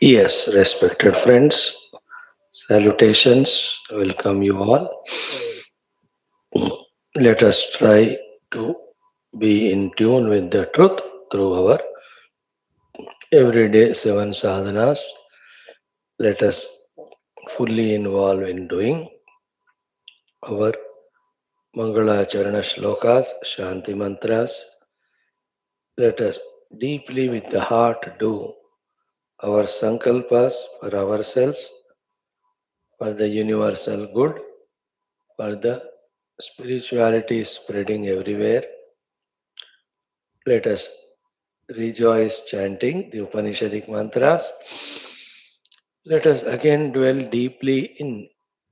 Yes, respected friends, salutations, welcome you all. Let us try to be in tune with the truth through our everyday seven sadhanas. Let us fully involve in doing our Mangalacharana shlokas, Shanti mantras. Let us deeply with the heart do our sankalpas for ourselves, for the universal good, for the spirituality spreading everywhere. Let us rejoice chanting the Upanishadic mantras. Let us again dwell deeply in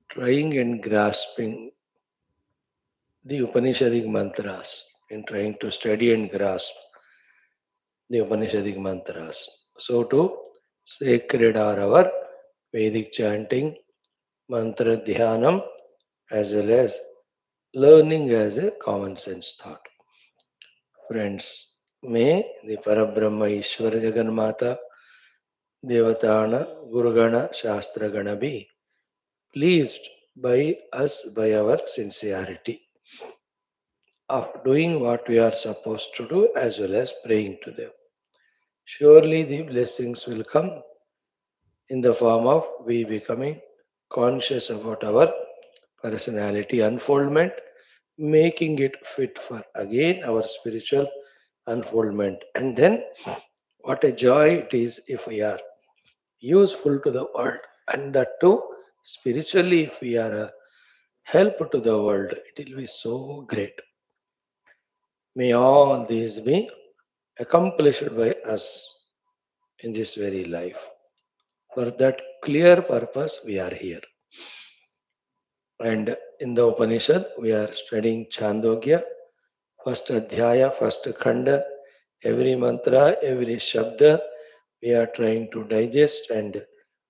trying and grasping the Upanishadic mantras, in trying to study and grasp the Upanishadic mantras. So too, sacred are our Vedic chanting, mantra dhyanam, as well as learning as a common sense thought. Friends, may the Parabrahma Ishwara Jagannatha Devatana Gurugana Shastra Gana be pleased by us by our sincerity of doing what we are supposed to do as well as praying to them. Surely the blessings will come in the form of we becoming conscious about our personality unfoldment, making it fit for again our spiritual unfoldment. And then what a joy it is if we are useful to the world, and that too spiritually, if we are a help to the world, it will be so great. May all these be accomplished by us in this very life. For that clear purpose, we are here. And in the Upanishad, we are studying Chandogya, first Adhyaya, first Khanda, every mantra, every Shabda, we are trying to digest, and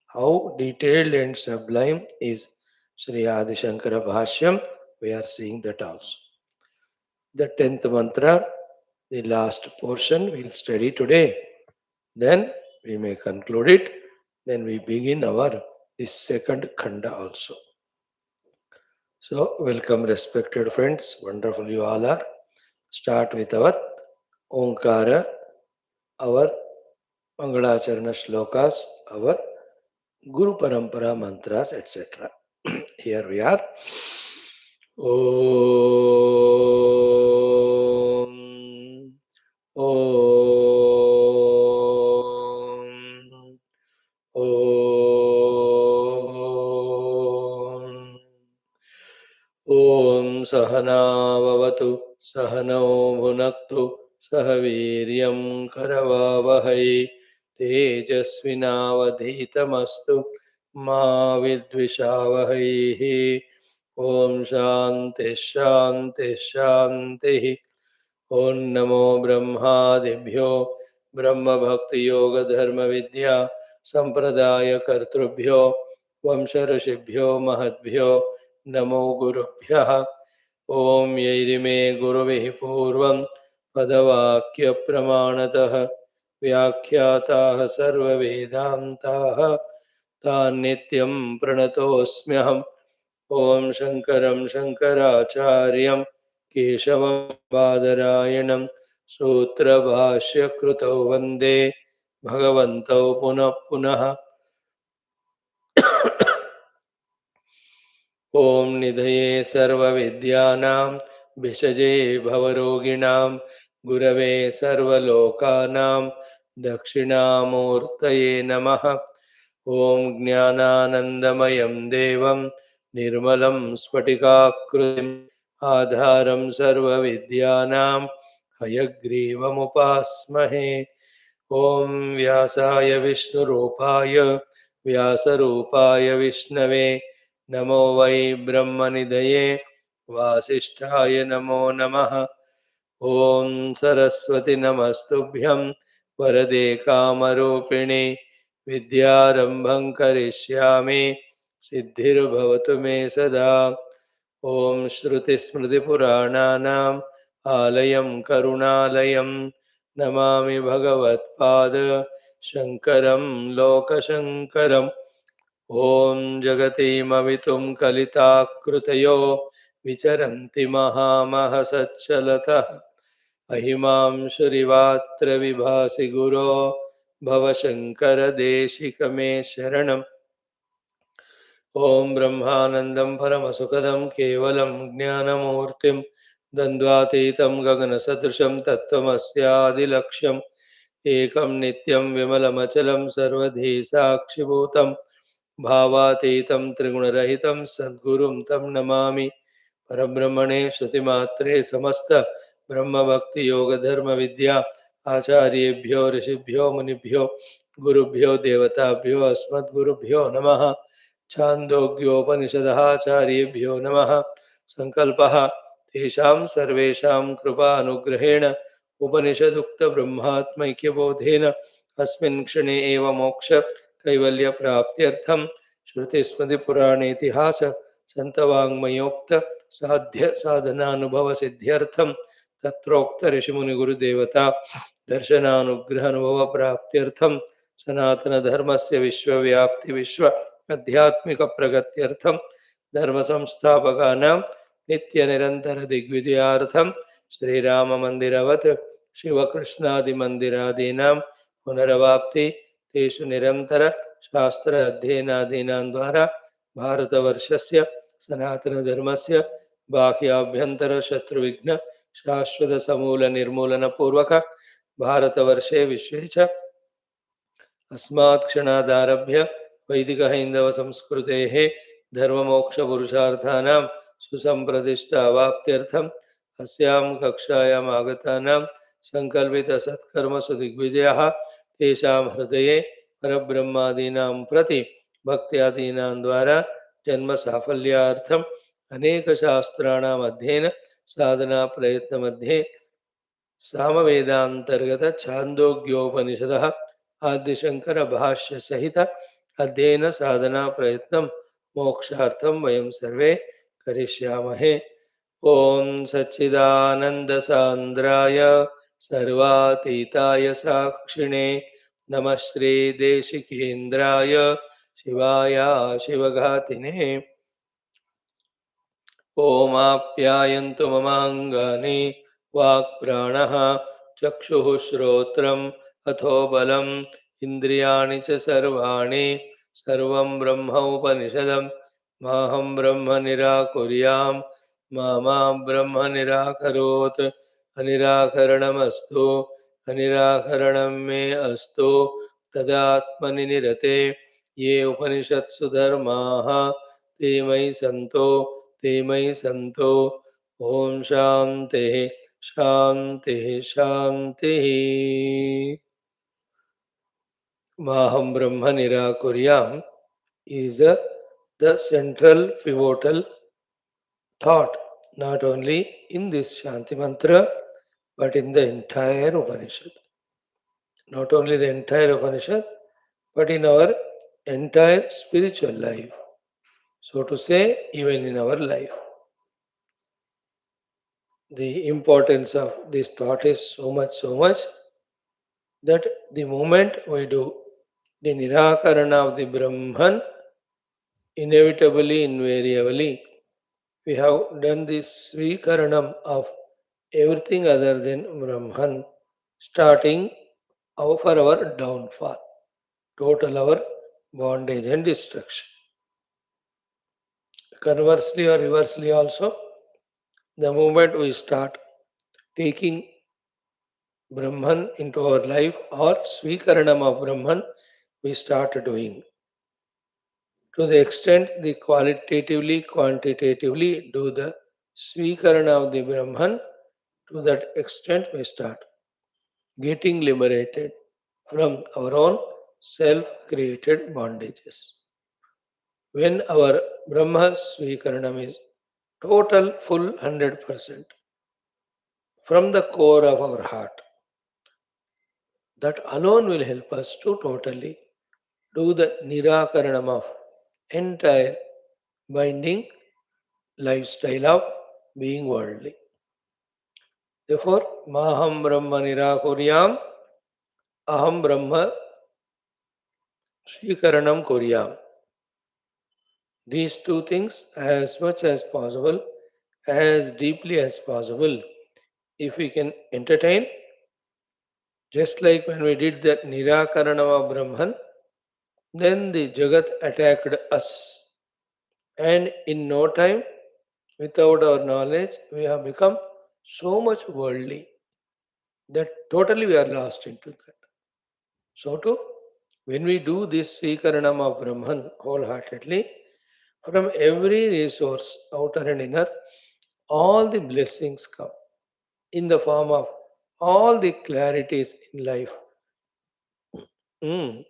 how detailed and sublime is Sri Adi Shankara Bhashyam. We are seeing that also. The 10th mantra, the last portion, we'll study today. Then we may conclude it. Then we begin our this second khanda also. So, welcome, respected friends. Wonderful you all are. Start with our Omkara, our Mangalacharana shlokas, our Guru Parampara mantras, etc. Here we are. Om. Om. Om. Om Sahanavavatu Sahano Bhunaktu Sahaviryam Karavavahai Tejasvinavadhitamastu Ma Vidvishavahai. Om Shanti Shanti Shanti. Om Namo Brahmadibhyo Brahma Bhakti Yoga Dharma Vidya Sampradaya Kartrubhyo Vamsharashibhyo Mahadbhyo Namo Gurubhyah. Om Yairime Guruvihi Purvam Padavakya Pramanatah Vyakhyatāh Sarva Vedantāh Tānityam Pranatosmyaham. Om Shankaram Shankaracharyam Keshavam Badarayanam Sutra Bhashya Krutau Vande Bhagavantau Punah Punah. Om Nidhaye Sarva Vidyanam Bhishaje Bhavaroginam Gurave Sarva Lokanam Dakshinamurtaye Namaha. Om Jnananandamayam Devam Nirmalam Spatikakrutim Adharam Sarva Vidyanam Hayagrivam Upasmahe. Om Vyasaya Vishnu Rupaya Vyasarupaya Vishnave Namo Vai Brahmanidaye Vasishtaya Namo Namaha. Om Saraswati Namastubhyam Varade Kamarupini Vidyarambham Karishyami Siddhir Bhavatu Me Sada. Om Shruti Smriti Purananam Alayam Karunalayam Namami Bhagavat Pada शङ्करं लोकशङ्करम् ॐ जगतीमवितुं कलिताकृतयो विचरन्ति महामहसच्चलतः अहिमांशुरिवात्र विभासि गुरो भवशङ्करदेशिकमे शरणम् ॐ ब्रह्मानन्दं परमसुखदं केवलं ज्ञानमूर्तिं द्वन्द्वातीतं गगनसदृशं तत्त्वमस्यादिलक्ष्यम् एकं नित्यं विमलमचलं सर्वधी साक्षिभूतं भावातीतं त्रिगुणरहितं सद्गुरुं तं नमामि परब्रह्मणे श्रुतिमात्रे समस्त ब्रह्मभक्तियोगधर्मविद्या आचार्येभ्यो ऋषिभ्यो मुनिभ्यो गुरुभ्यो देवताभ्यो अस्मद्गुरुभ्यो नमः छान्दोग्योपनिषदः आचार्येभ्यो नमः संकल्पः तेषां सर्वेषां कृपानुग्रहेण उपनिषदुक्तब्रह्मात्मैक्यबोधेन अस्मिन् क्षणे एव मोक्ष कैवल्यप्राप्त्यर्थं श्रुतिस्मृतिपुराणेतिहास सन्तवाङ्मयोक्त साध्य साधनानुभव सिद्ध्यर्थं तत्रोक्त ऋषिमुनिगुरुदेवता दर्शनानुग्रहानुभव प्राप्त्यर्थं सनातन धर्मस्य विश्वव्याप्ति विश्व आध्यात्मिक प्रगत्यर्थं धर्म संस्थापकानां नित्य निरंतर दिग्विजयार्थं श्रीराम मंदिरवत् शिवकृष्णादि मंदिरादीनां पुनरवाप्ति तेषु निरंतर शास्त्र अध्ययनादीनां द्वारा भारतवर्षस्य सनातन धर्मस्य बाह्याभ्यंतर शत्रुविघ्न शाश्वत समूल निर्मूलन पूर्वक भारतवर्षे विश्वे च अस्मात् क्षणादारभ्य वैदिक हैंदव संस्कृतेः धर्ममोक्षपुरुषार्थानां सुसंप्रतिष्ठा अवाप्त्यर्थम् अस्यां कक्षायाम् आगतानां संकल्पित सत्कर्मसु दिग्विजयः तेषां हृदये परब्रह्मादीनां प्रति भक्त्यादीनां द्वारा जन्म साफल्यार्थम् अनेक शास्त्राणाम् अध्ययन साधना प्रयत्न मध्ये सामवेदांतर्गत छान्दोग्योपनिषदः आदिशंकर भाष्य सहित अध्ययन साधना प्रयत्नं मोक्षार्थं वयं सर्वे करिष्यामहे। ओम सच्चिदानंद सांद्राय सर्वातीताय साक्षिणे नमः श्री देशिकेन्द्राय शिवाय शिवघातिने ओमाप्यायन्तु ममाङ्गानि वाक्प्राणः चक्षुः श्रोत्रम् अथो बलम् इन्द्रियाणि च सर्वाणि सर्वं ब्रह्म उपनिषदम् माहं ब्रह्म निराकुर्याम् मा ब्रह्म निराकरोत् अनिराकरणमस्तु अनिराकरणं मे अस्तु तदात्मनि निरते ये उपनिषत्सु धर्माः ते मयि सन्तो ओम शांति शांति शांति माहं ब्रह्म निराकुर्याम् is the central pivotal thought not only in this Shanti mantra but in the entire Upanishad. Not only the entire Upanishad but in our entire spiritual life. So to say, even in our life. The importance of this thought is so much that the moment we do the Nirakarana of the Brahman, inevitably, invariably, we have done the Svikaranam of everything other than Brahman, starting for our downfall, total our bondage and destruction. Conversely or reversely also, the moment we start taking Brahman into our life or Svikaranam of Brahman, we start doing. To the extent the qualitatively, quantitatively do the Svikarana of the Brahman, to that extent we start getting liberated from our own self-created bondages. When our Brahma Svikaranam is total, full 100% from the core of our heart, that alone will help us to totally do the Nirakaranam of entire binding lifestyle of being worldly. Therefore, Maham Brahma Nirakuryam, Aham Brahma Swikaranam Kuryam. These two things as much as possible, as deeply as possible. If we can entertain, just like when we did that Nirakaranama Brahman, then the Jagat attacked us. And in no time, without our knowledge, we have become so much worldly that totally we are lost into that. So too, when we do this Svikaranam of Brahman wholeheartedly, from every resource, outer and inner, all the blessings come in the form of all the clarities in life mm,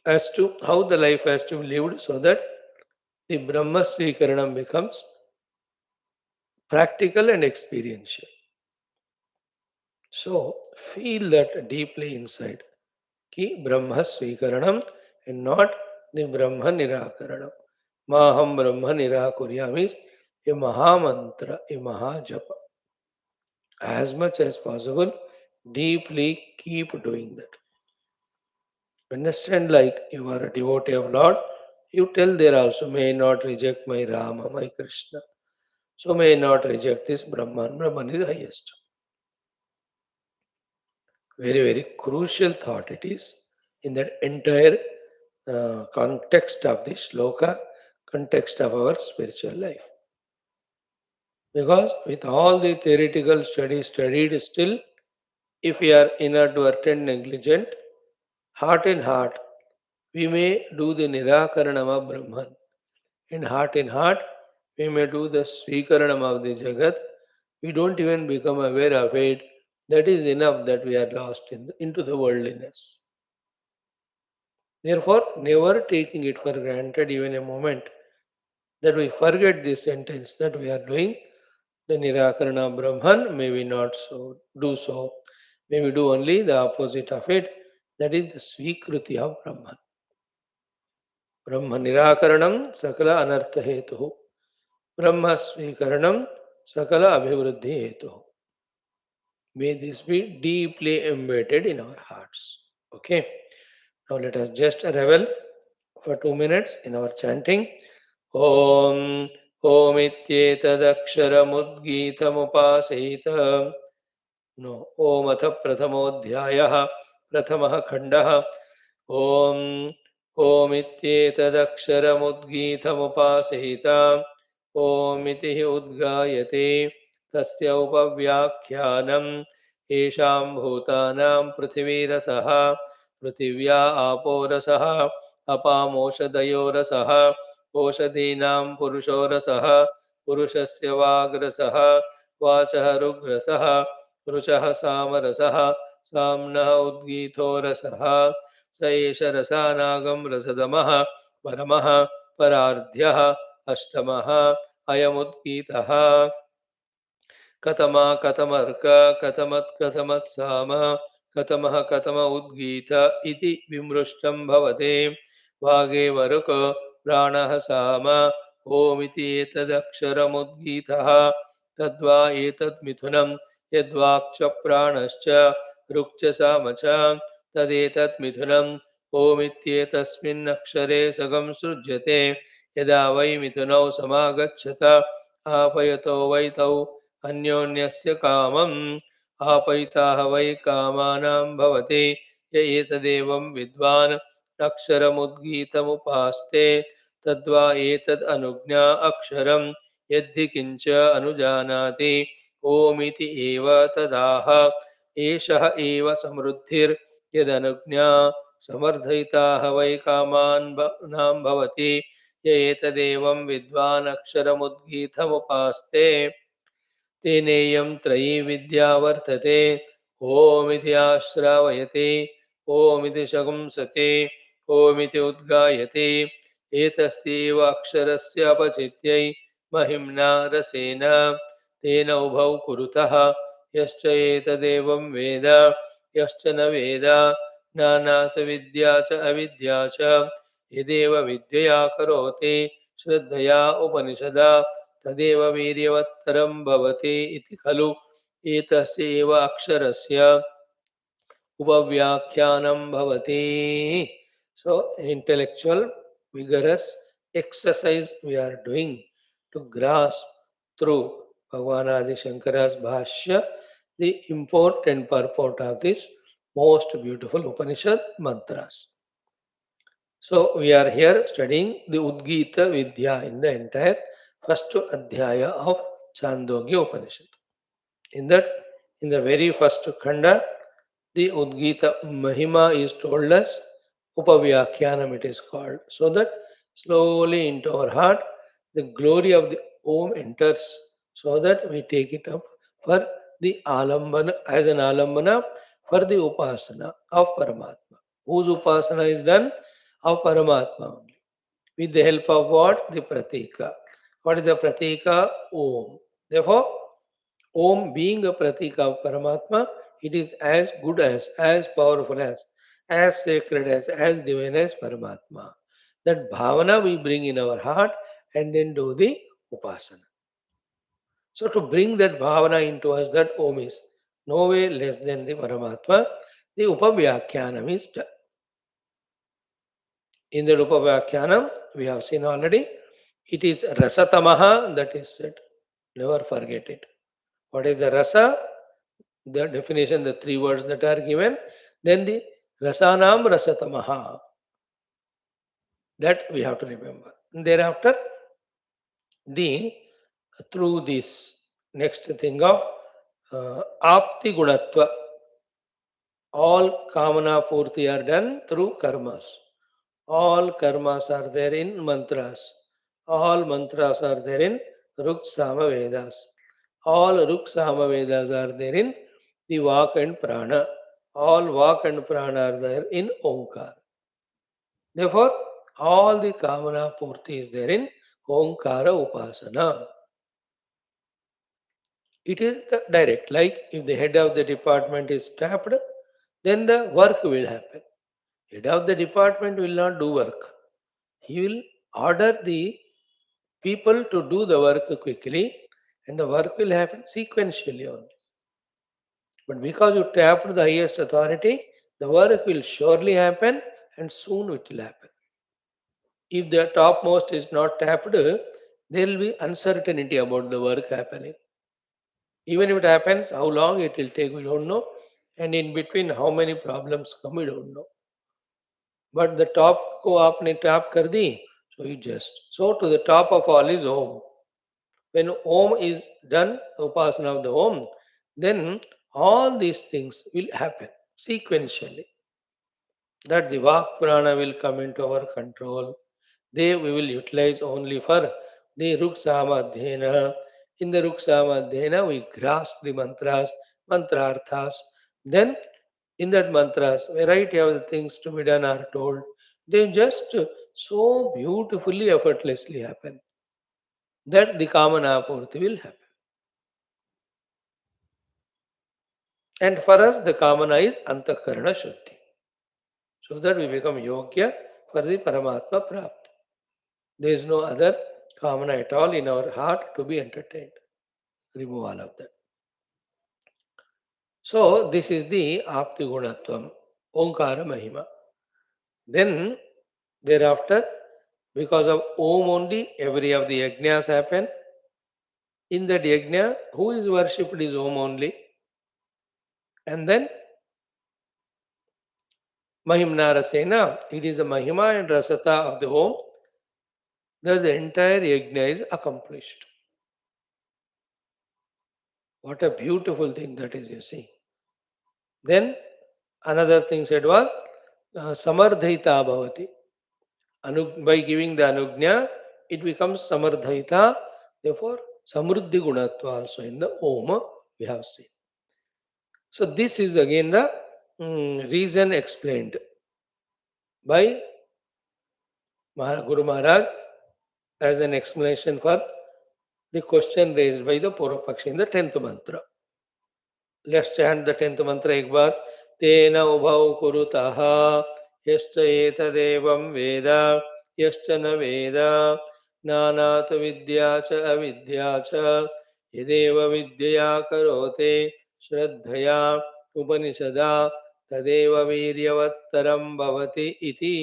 as to how the life has to be lived so that the Brahma Svikaranam becomes practical and experiential. So feel that deeply inside. Ki Brahma Svikaranam and not the Brahma Nirakaranam. Maham Brahma Nirakuryam is a Mahamantra, a Mahajapa. As much as possible, deeply keep doing that. Understand, like you are a devotee of Lord, you tell there also, may not reject my Rama, my Krishna. So may not reject this Brahman. Brahman is highest. Very, very crucial thought it is in that entire context of the shloka, context of our spiritual life. Because with all the theoretical studies studied still, if we are inadvertent, negligent, heart in heart, we may do the Nirakaranam Brahman. In heart, we may do the Svikaranam of the Jagat. We don't even become aware of it. That is enough that we are lost into the worldliness. Therefore, never taking it for granted even a moment that we forget this sentence that we are doing the Nirakarana Brahman, may we not so do so. May we do only the opposite of it, that is the Svikruti of Brahman. Brahma Nirakaranam Sakala Anartha Hetu. Brahma Svikaranam Sakala Abhivruddhi Hetu. May this be deeply embedded in our hearts. Okay. Now let us just revel for 2 minutes in our chanting. Om Omityetadaksharamudgeethamupasita. No. Om Atha Prathamodhyayah Prathamah Khandah. Om Omityetadaksharamudgeethamupasita. Om iti udgayate tasya upavyakhyanam esham bhutanam prithivirasaha prithivya aporasaha apamoshadayorasaha ओषधीनां पुरुषोरसः पुरुषस्य वाग्रसः वाचः रुग्रसः रुचः सामरसः साम्नः उद्गीथो रसः स एष रसानागं रसदमः परमः परार्ध्यः अष्टमः अयमुद्गीतः कतमा कतमर्क कतमत्कतमत्साम कतमः कतम उद्गीत इति विमृष्टं भवते वागे वरुक प्राणः साम ओमिति एतदक्षरमुद्गीतः तद्वा एतद्मिथुनं यद्वाक्च प्राणश्च ऋक्च साम च तदेतद्मिथुनम् ओमित्येतस्मिन्नक्षरे सगं सृज्यते यदा वै मिथुनौ समागच्छत आपयतो वै तौ अन्योन्यस्य कामम् आपयिताः वै कामानां भवते य एतदेवं विद्वान् अक्षरमुद्गीतमुपास्ते तद्वा एतद् अनुज्ञा अक्षरं यद्धि किञ्च अनुजानाति ओमिति एव तदाह एषः एव समृद्धिर्यदनुज्ञा समर्थयिताः वै कामानां भवति य एतदेवं विद्वान् अक्षरमुद्गीतमुपास्ते तेनेयं त्रयी विद्या वर्तते ओमिति आश्रावयते ओमिति शगुंसते ओमिति उद्गायते एतस्यैव अक्षरस्य अपचित्यै महिम्ना रसेन तेन उभौ कुरुतः यश्च एतदेवं वेद यश्च न वेद ज्ञानात् विद्या च अविद्या च यदेव विद्यया करोति श्रद्धया उपनिषदा तदेव वीर्यवत्तरं भवति इति खलु एतस्य एव अक्षरस्य Upavyakyanam bhavati. So, intellectual, vigorous exercise we are doing to grasp through Bhagavan Adi Shankara's Bhashya the import and purport of this most beautiful Upanishad mantras. So, we are here studying the Udgita Vidya in the entire first adhyaya of Chandogya Upanishad. In that, in the very first Khanda, the Udgita Mahima is told us, Upavyakyanam it is called, so that slowly into our heart the glory of the Om enters, so that we take it up for the Alambana as an Alambana for the Upasana of Paramatma. Whose Upasana is done? Of Paramatma only. With the help of what? The Pratika. What is the Pratika? Om. Therefore, Om being a pratika of Paramatma, it is as good as powerful as sacred as divine as Paramatma. That bhavana we bring in our heart and then do the upasana. So to bring that bhavana into us, that Om is no way less than the Paramatma, the Upavyakyanam is done. In the Upavyakyanam, we have seen already, it is Rasatamaha that is said. Never forget it. What is the rasa? The definition, the three words that are given, then the rasanam rasatamaha, that we have to remember. And thereafter, the through this next thing of apti gunatva, all kamana purti are done through karmas. All karmas are there in mantras. All mantras are there in Ruk Sama Vedas. All Ruk Sama Vedas are there in the Vak and Prana. All Vak and Prana are there in Omkar. Therefore, all the Kamana Purti is there in Omkara Upasana. It is the direct, like if the head of the department is tapped, then the work will happen. Head of the department will not do work. He will order the people to do the work quickly and the work will happen sequentially only. But because you tapped the highest authority, the work will surely happen and soon it will happen. If the topmost is not tapped, there will be uncertainty about the work happening. Even if it happens, how long it will take, we don't know. And in between, how many problems come, we don't know. But the top ko aapne tap kar di, so you just. So to the top of all is Om. When Om is done, the Upasana of the Om, then all these things will happen sequentially. That the Vak Prana will come into our control. They we will utilize only for the Ruksamadhyena. In the Ruksamadhyena, we grasp the mantras, mantrarthas. Then in that mantras, variety of the things to be done are told. They just so beautifully, effortlessly happen that the Kamana Purti will happen. And for us, the Kamana is Antakarana Shuddhi. So that we become Yogya for the Paramatma Prapti. There is no other Kamana at all in our heart to be entertained. Remove all of that. So this is the Apti Gunatvam, Omkara Mahima. Then thereafter, because of Om only, every of the yajnas happen. In that yajna, who is worshipped is Om only. And then Mahimna Rasena, it is the Mahima and Rasata of the Om that the entire yajna is accomplished. What a beautiful thing that is, you see. Then another thing said was Samardhaita Bhavati. By giving the Anugnya, it becomes Samardhaita. Therefore, Samruddhi Gunatva also in the Om we have seen. So this is again the reason explained by Guru Maharaj as an explanation for the question raised by the Purvapakshi in the 10th mantra. Let's chant the 10th mantra ek bar. Tena ubhau kurutaha yascha etadevam veda yascha na veda nanatu vidya cha avidya cha yadeva vidyaya karote shraddhaya upanishada तदेव वीर्यवत्तरं भवति इति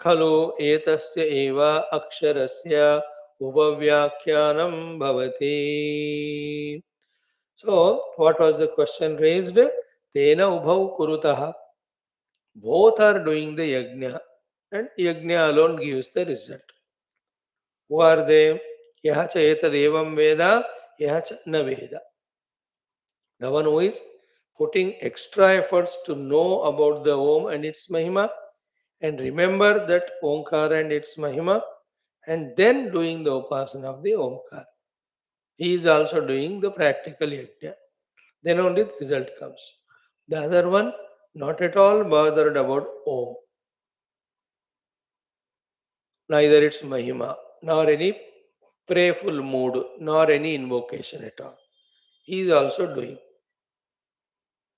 खलु एतस्य एव अक्षरस्य उपव्याख्यानं भवति. So, what was the question raised? Tena ubhau kurutah. Both are doing the yajna, and yajna alone gives the result. Who are they? Yaha cha etadevam veda, yaha cha na veda. The one who is putting extra efforts to know about the Om and its Mahima and remember that Omkara and its Mahima and then doing the Upasana of the Omkara. He is also doing the practical yajna. Then only the result comes. The other one, not at all bothered about Om, neither its Mahima, nor any prayerful mood, nor any invocation at all. He is also doing.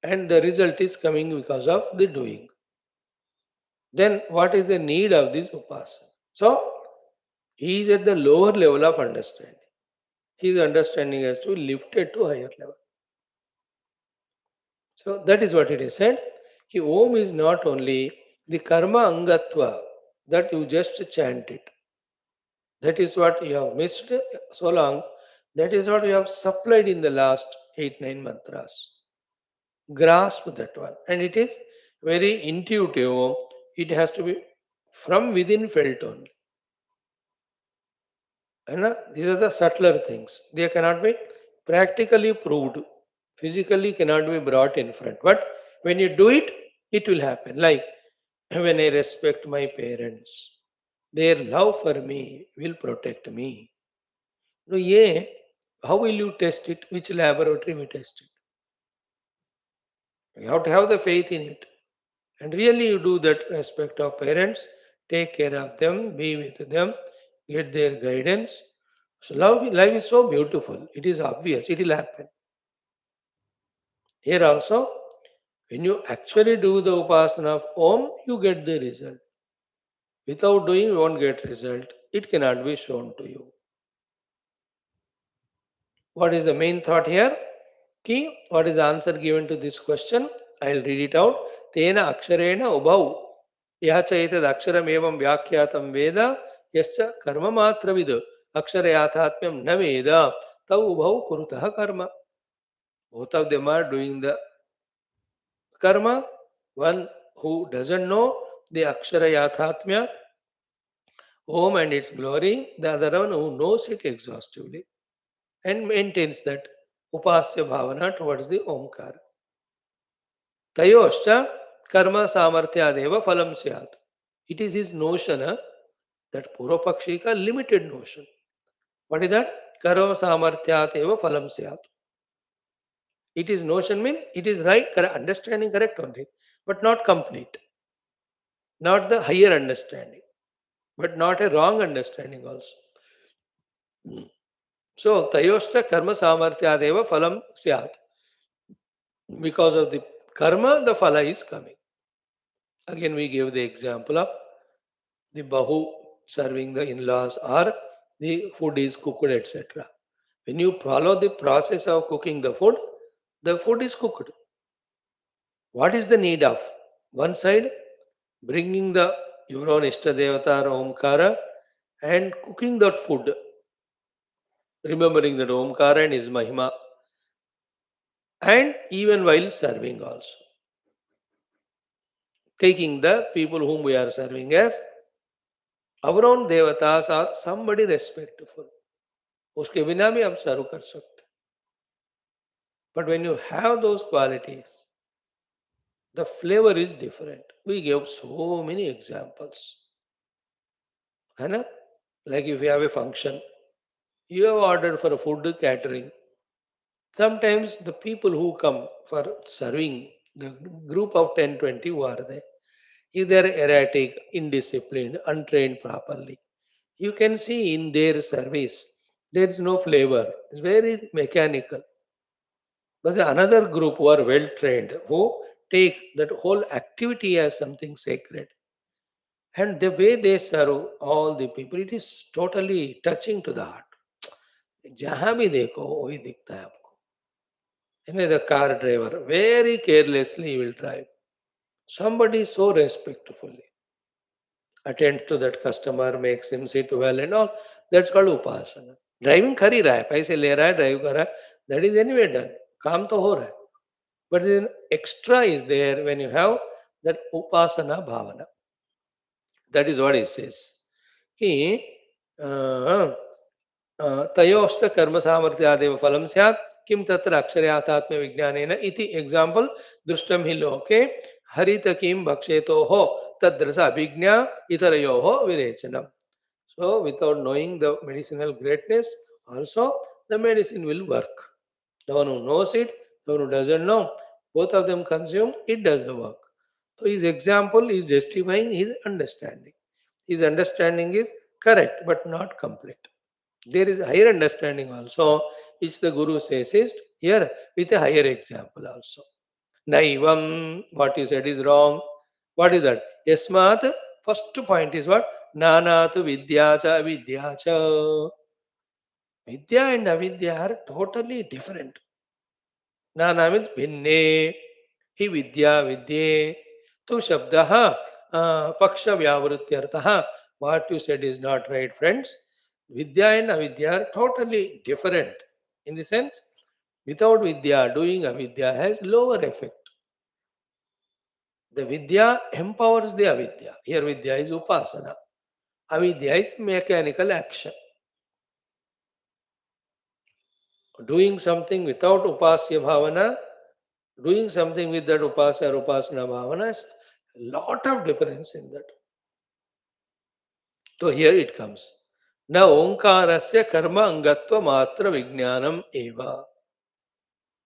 And the result is coming because of the doing. Then what is the need of this upasana? So, he is at the lower level of understanding. His understanding has to be lifted to higher level. So, that is what it is said. Ki Om is not only the karma angatva that you just chant it. That is what you have missed so long. That is what you have supplied in the last 8-9 mantras. Grasp that one. And it is very intuitive. It has to be from within felt only. And these are the subtler things. They cannot be practically proved. Physically cannot be brought in front. But when you do it, it will happen. Like when I respect my parents, their love for me will protect me. No, yeah. How will you test it? Which laboratory will test it? You have to have the faith in it. And really you do that respect of parents, take care of them, be with them, get their guidance. So life is so beautiful. It is obvious. It will happen. Here also, when you actually do the upasana of Om, you get the result. Without doing, you won't get result. It cannot be shown to you. What is the main thought here? Key, what is the answer given to this question? I will read it out. Tena aksharena ubhau. Yacha etad aksharam evam vyakyatam veda. Yascha karma matravid. Aksharayathatmyam na veda. Tav ubhau kurutah karma. Both of them are doing the karma. One who doesn't know the Aksharayathatmya, Om and its glory. The other one who knows it exhaustively and maintains that upasya bhavana towards the Omkara. Tayoscha karma samarthyadeva phalam syat. It is his notion, that Purvapakshika limited notion. What is that? Karma samarthyadeva phalam syat. It is notion means it is right, understanding correct only, but not complete. Not the higher understanding, but not a wrong understanding also. So, Tayoshcha karma samarthyadeva phalam syat. Because of the karma, the phala is coming. Again, we gave the example of the bahu serving the in-laws or the food is cooked, etc. When you follow the process of cooking the food is cooked. What is the need of? One side, bringing your own Ishtadevata or Omkara and cooking that food, remembering that Omkara and his Mahima, and even while serving also. Taking the people whom we are serving as our own devatas or somebody respectful. उसके बिना भी हम सर्व कर सकते. But when you have those qualities, the flavor is different. We give so many examples. है ना? Like if you have a function, you have ordered for a food catering. Sometimes the people who come for serving, the group of 10, 20 who are there, if they are erratic, indisciplined, untrained properly, you can see in their service, there is no flavor. It's very mechanical. But the another group who are well trained, who take that whole activity as something sacred. And the way they serve all the people, it is totally touching to the heart. जहां भी देखो वही दिखता है आपको. The car driver, very carelessly he will drive. Somebody so respectfully attends to that customer, makes him sit well and all. That's called upasana. Driving कर ही रहा है, पैसे ले रहा है, drive कर रहा है. That is anyway done. काम तो हो रहा है. But then extra is there when you have that upasana bhavana. That is what it says. कि तयोश्च कर्म सामर्थ्यादेव फलम स्यात् किम तत्र अक्षरे आत्म विज्ञानेन इति एग्जांपल दृष्टम हि लोके हरित किम भक्षेतो हो तद्रस अभिज्ञा इतरयो हो विरेचनम. So without knowing the medicinal greatness, also the medicine will work. The one who knows it, the one who doesn't know, both of them consume, it does the work. So his example is justifying his understanding. His understanding is correct but not complete. There is a higher understanding also, which the Guru says is here with a higher example also. Naivam, what you said is wrong. What is that? Yasmat, first point is what? Nanatu vidyacha avidyacha. Vidya and avidya are totally different. Nana means bhinne, hi vidya vidye, tu shabdaha, paksha vyavrutyartaha. What you said is not right, friends. Vidya and avidya are totally different. In the sense, without vidya, doing avidya has lower effect. The vidya empowers the avidya. Here vidya is upasana. Avidya is mechanical action. Doing something without upasya bhavana, doing something with that upasya or upasana bhavana is a lot of difference in that. So here it comes. Na omkarasya karma angatva matra vijnanam eva.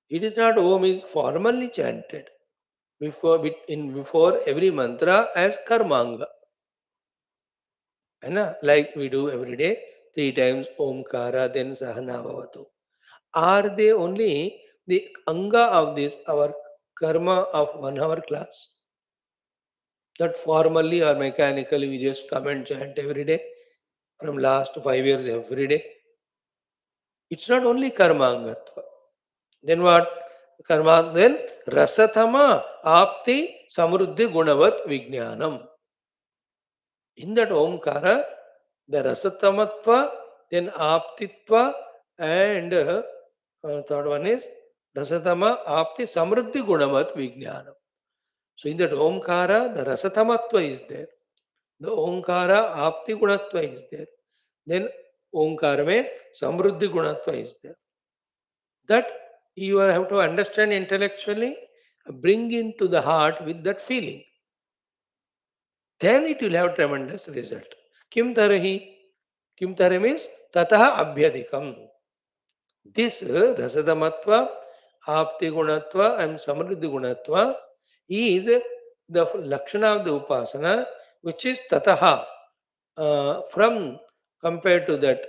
It is not Om is formally chanted before every mantra as karmanga. Like we do every day, 3 times Omkara, then Sahana Bhavatu. Are they only the anga of this, our karma of 1 hour class? That formally or mechanically we just come and chant every day from last 5 years every day. It's not only karma angatva. Then what? Karma, then rasatama apti samruddhi gunavat vijnanam. In that Omkara, the rasatamatva, then aptitva, and third one is rasatama apti samruddhi gunavat vijnanam. So in that Omkara, the rasatamatva is there. The Omkara apti gunatva is there. Then Omkara mein samruddhi gunatva is there. That you have to understand intellectually, bring into the heart with that feeling. Then it will have tremendous result. Kim tarahi? Kim tarahi means tataha abhyadikam. This rasadamatva, apti gunatva and samriddhi gunatva is the lakshana of the upasana, which is tataha. From compared to that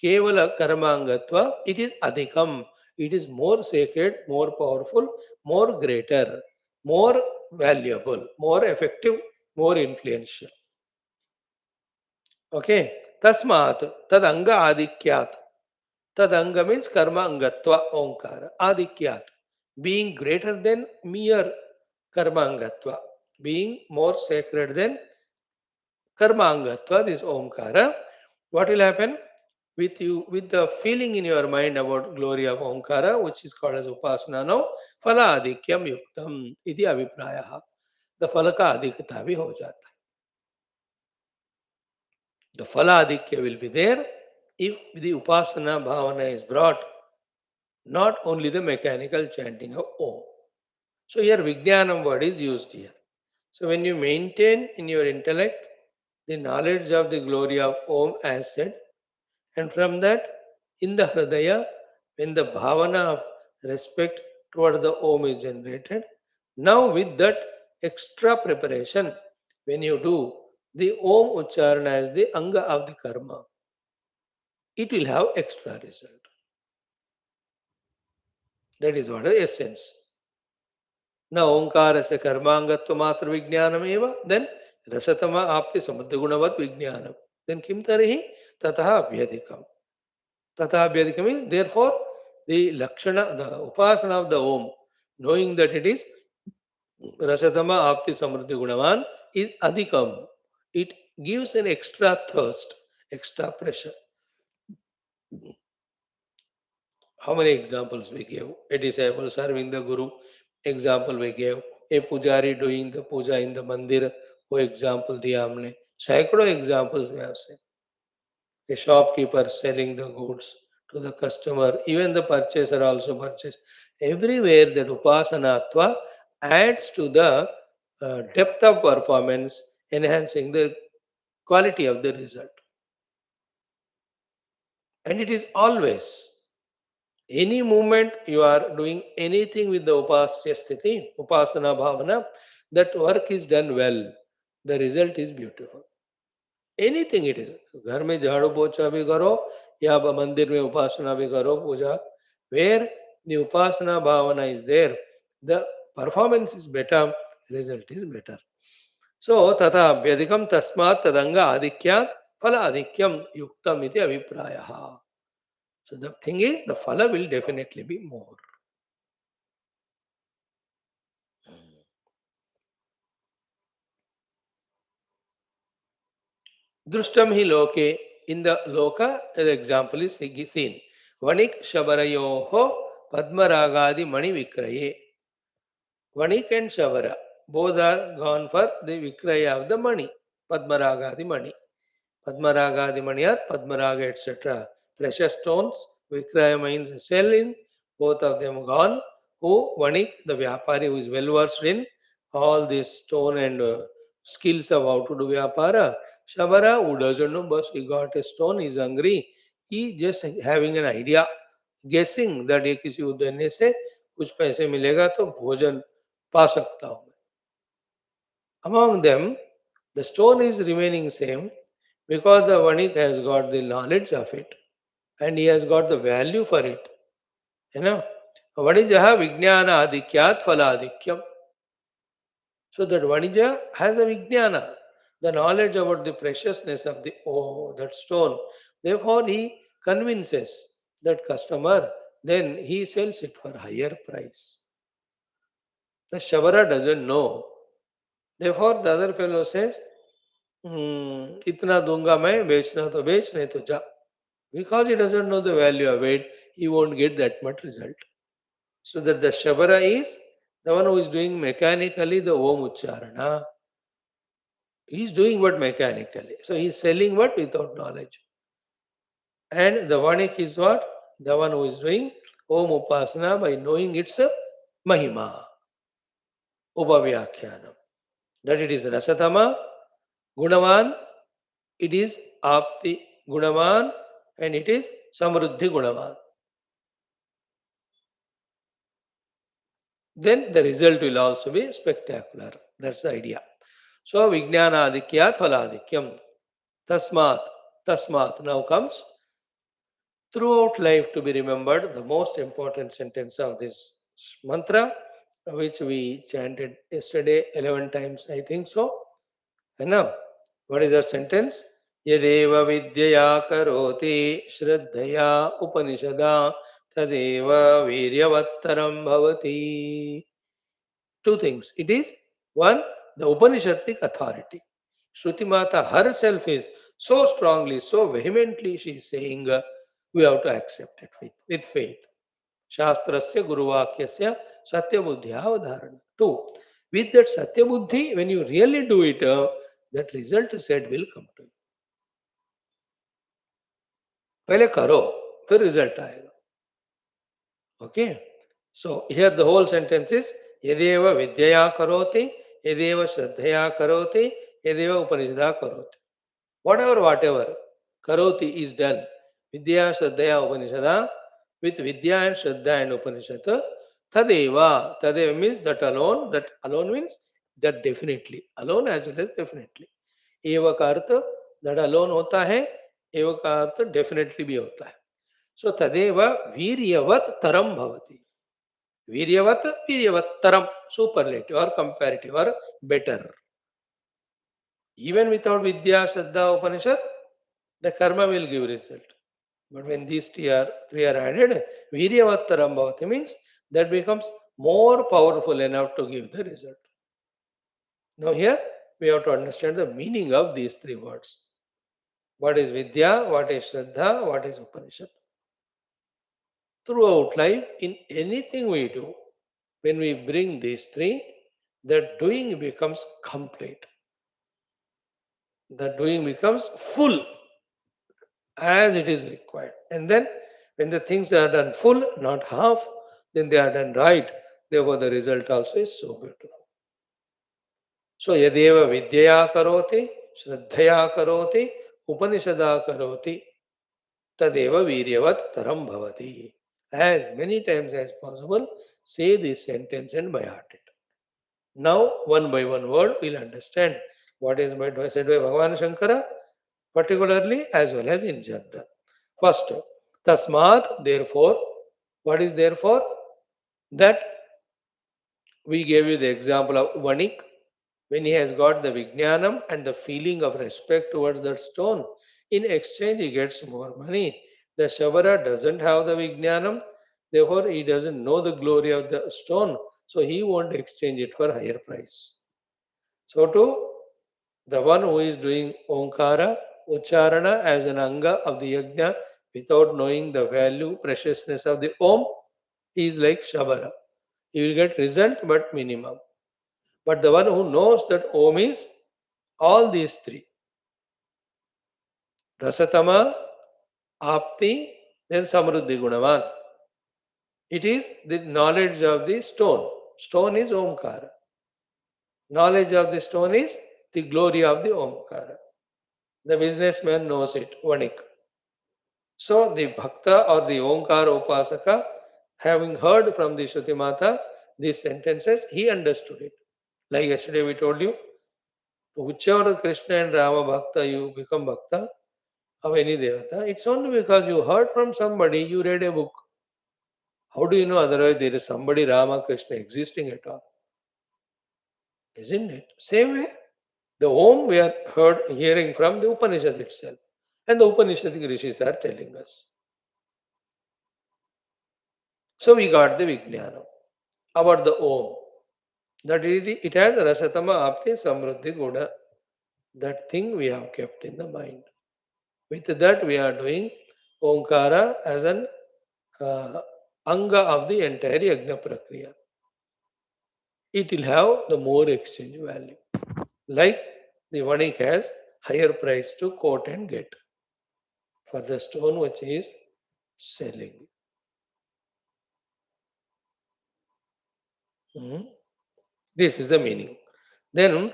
kevala karmangatva, it is adhikam. It is more sacred, more powerful, more greater, more valuable, more effective, more influential. Okay. Tasmat tad anga adikyat. Tad anga means karma angatva omkara. Adikyat. Being greater than mere karma angatva. Being more sacred than karma angatva, this omkara. What will happen? With you, with the feeling in your mind about glory of omkara, which is called as upasana now, phala adikyam yuktam iti aviprayaha. The phala ka adhikata bhi ho jata. The phala adhikya will be there if the upasana bhavana is brought, not only the mechanical chanting of Om. So here Vijnanam word is used here. So when you maintain in your intellect the knowledge of the glory of Om as said, and from that in the Hridaya, when the bhavana of respect toward the Om is generated, now with that extra preparation, when you do the Om Ucharana as the Anga of the Karma, it will have extra result. That is what the essence. Now Omkarasya Karmangatva Matra Vijnanam eva, then Rasatama Apti Samuddha Gunavat Vijnanam. Then Kim Tarihi? Tataha Abhyadikam. Tataha Abhyadikam is therefore the Lakshana, the Upasana of the Om, knowing that it is Rasatama Apti Samruddhi Gunavan, is Adhikam. It gives an extra thirst, extra pressure. How many examples we gave? A disciple serving the Guru, example we gave. A pujari doing the puja in the mandir, वो example दिया हमने. सैकड़ों examples we have seen. A shopkeeper selling the goods to the customer, even the purchaser also purchase. Everywhere that upasanatva adds to the depth of performance, enhancing the quality of the result. And it is always, any moment you are doing anything with the upasya sthiti, upasana bhavana, that work is done well. The result is beautiful. Anything it is. घर में झाड़ू पोछा भी करो या मंदिर में उपासना भी करो पूजा. Where the upasana bhavana is there, the performance is better, result is better. So तथा व्यधिकम तस्मात् तदंगा आधिक्यात् फल आधिक्यम युक्तम इति अभिप्रायः. So the thing is, the phala will definitely be more. Drushtam hi loke. In the loka, the example is seen. Vanik shabarayoho padmaragadi mani vikraye. Vanik and shabara, both are gone for the vikraya of the money. Padmaragadi mani. Padmaragadi mani or Padmaraga, etc. Precious stones, vikraya means selling, both of them gone. Who? Vanik, the Vyapari, who is well versed in all this stone and skills of how to do Vyapara. Shabara, who doesn't know, but he got a stone, he is hungry. He just having an idea, guessing that ये किसी उद्यन्य से कुछ पैसे मिलेगा तो भोजन पा सकता हूँ. Among them, the stone is remaining same because the Vanik has got the knowledge of it and he has got the value for it. You know, Vanijaha Vijnana Adikyat Phaladikyam. So that Vanija has a Vijnana, the knowledge about the preciousness of that stone. Therefore, he convinces that customer, then he sells it for higher price. The Shavara doesn't know. Therefore, the other fellow says, इतना दूंगा मैं, बेचना तो बेच, नहीं तो जा. Because he doesn't know the value of it, he won't get that much result. So that the Shabara is the one who is doing mechanically the Om Ucharana. He is doing what mechanically. So he is selling what without knowledge. And the Vanik is what? The one who is doing Om Upasana by knowing its Mahima. Upavyakyanam. That it is Rasatama, Gunavan, it is Apti Gunavan, and it is Samruddhi Gunavan. Then the result will also be spectacular. That's the idea. So Vijnana Adikyat Phaladikyam. Tasmat now comes throughout life to be remembered, the most important sentence of this mantra, which we chanted yesterday 11 times, I think so. And now, what is that sentence? Yadeva vidyaya karoti shraddhaya upanishada tadeva viryavattaram bhavati. Two things. It is one, the Upanishadic authority. Shruti Mata herself is so strongly, so vehemently, she is saying we have to accept it with faith. Shastrasya Guruvakyasya Satya Buddhya Avadharana. Two, with that Satya Buddhi, when you really do it, that result said will come to you. पहले करो, फिर result आएगा. Okay? So here the whole sentence is Yadeva Vidyaya Karoti, Yadeva Shraddhaya Karoti, Yadeva Upanishada Karoti. Whatever Karoti is done. Vidya, Shraddhaya, Upanishada, with Vidya and Shraddha and Upanishad. Tadeva means that alone means that definitely. Alone as well as definitely. Eva का अर्थ that alone होता है, eva का अर्थ definitely भी होता है. So तदेव वीर्यवत तरम भवति. Viryavattaram, superlative or comparative or better. Even without Vidya, Shraddha, Upanishad, the karma will give result. But when these three are added, Viryavattaram Bhavati means that becomes more powerful enough to give the result. Now here we have to understand the meaning of these three words. What is Vidya, what is Shraddha, what is Upanishad. Throughout life, in anything we do, when we bring these three, the doing becomes complete. The doing becomes full as it is required. And then when the things are done full, not half, then they are done right. Therefore, the result also is so beautiful. So, yadeva vidyaya karoti, shraddhaya karoti, upanishada karoti, tadeva viryavat taram bhavati. As many times as possible, say this sentence and by heart it. Now, one by one word, we'll understand what is said by Bhagavan Shankara, particularly as well as in general. First, tasmat, therefore. What is therefore? That we gave you the example of Vanik, when he has got the Vijnanam and the feeling of respect towards that stone. In exchange, he gets more money. The Shavara doesn't have the Vijnanam, therefore, he doesn't know the glory of the stone, so he won't exchange it for higher price. So, too, the one who is doing Omkara, Ucharana as an Anga of the Yajna without knowing the value, preciousness of the Om, he is like Shabara. He will get result but minimum. But the one who knows that Om is all these three, Rasatama, Apti, then Samruddhi Gunavan. It is the knowledge of the stone. Stone is Omkara. Knowledge of the stone is the glory of the Omkara. The businessman knows it, Vanik. So the Bhakta or the Omkara Upasaka, having heard from the Shruti Mata these sentences, he understood it. Like yesterday we told you, whichever Krishna and Rama Bhakta you become Bhakta of any Devata, it's only because you heard from somebody, you read a book. How do you know otherwise there is somebody Rama Krishna existing at all? Isn't it? Same way, the Om we are hearing from the Upanishad itself. And the Upanishadic Rishis are telling us. So we got the Vijnana about the Om. That it has Rasatama Apti Samruddhi Guna. That thing we have kept in the mind. With that we are doing Omkara as an Anga of the entire Yajna Prakriya. It will have the more exchange value. Like the Vanik has higher price to quote and get for the stone which is selling. This is the meaning. Then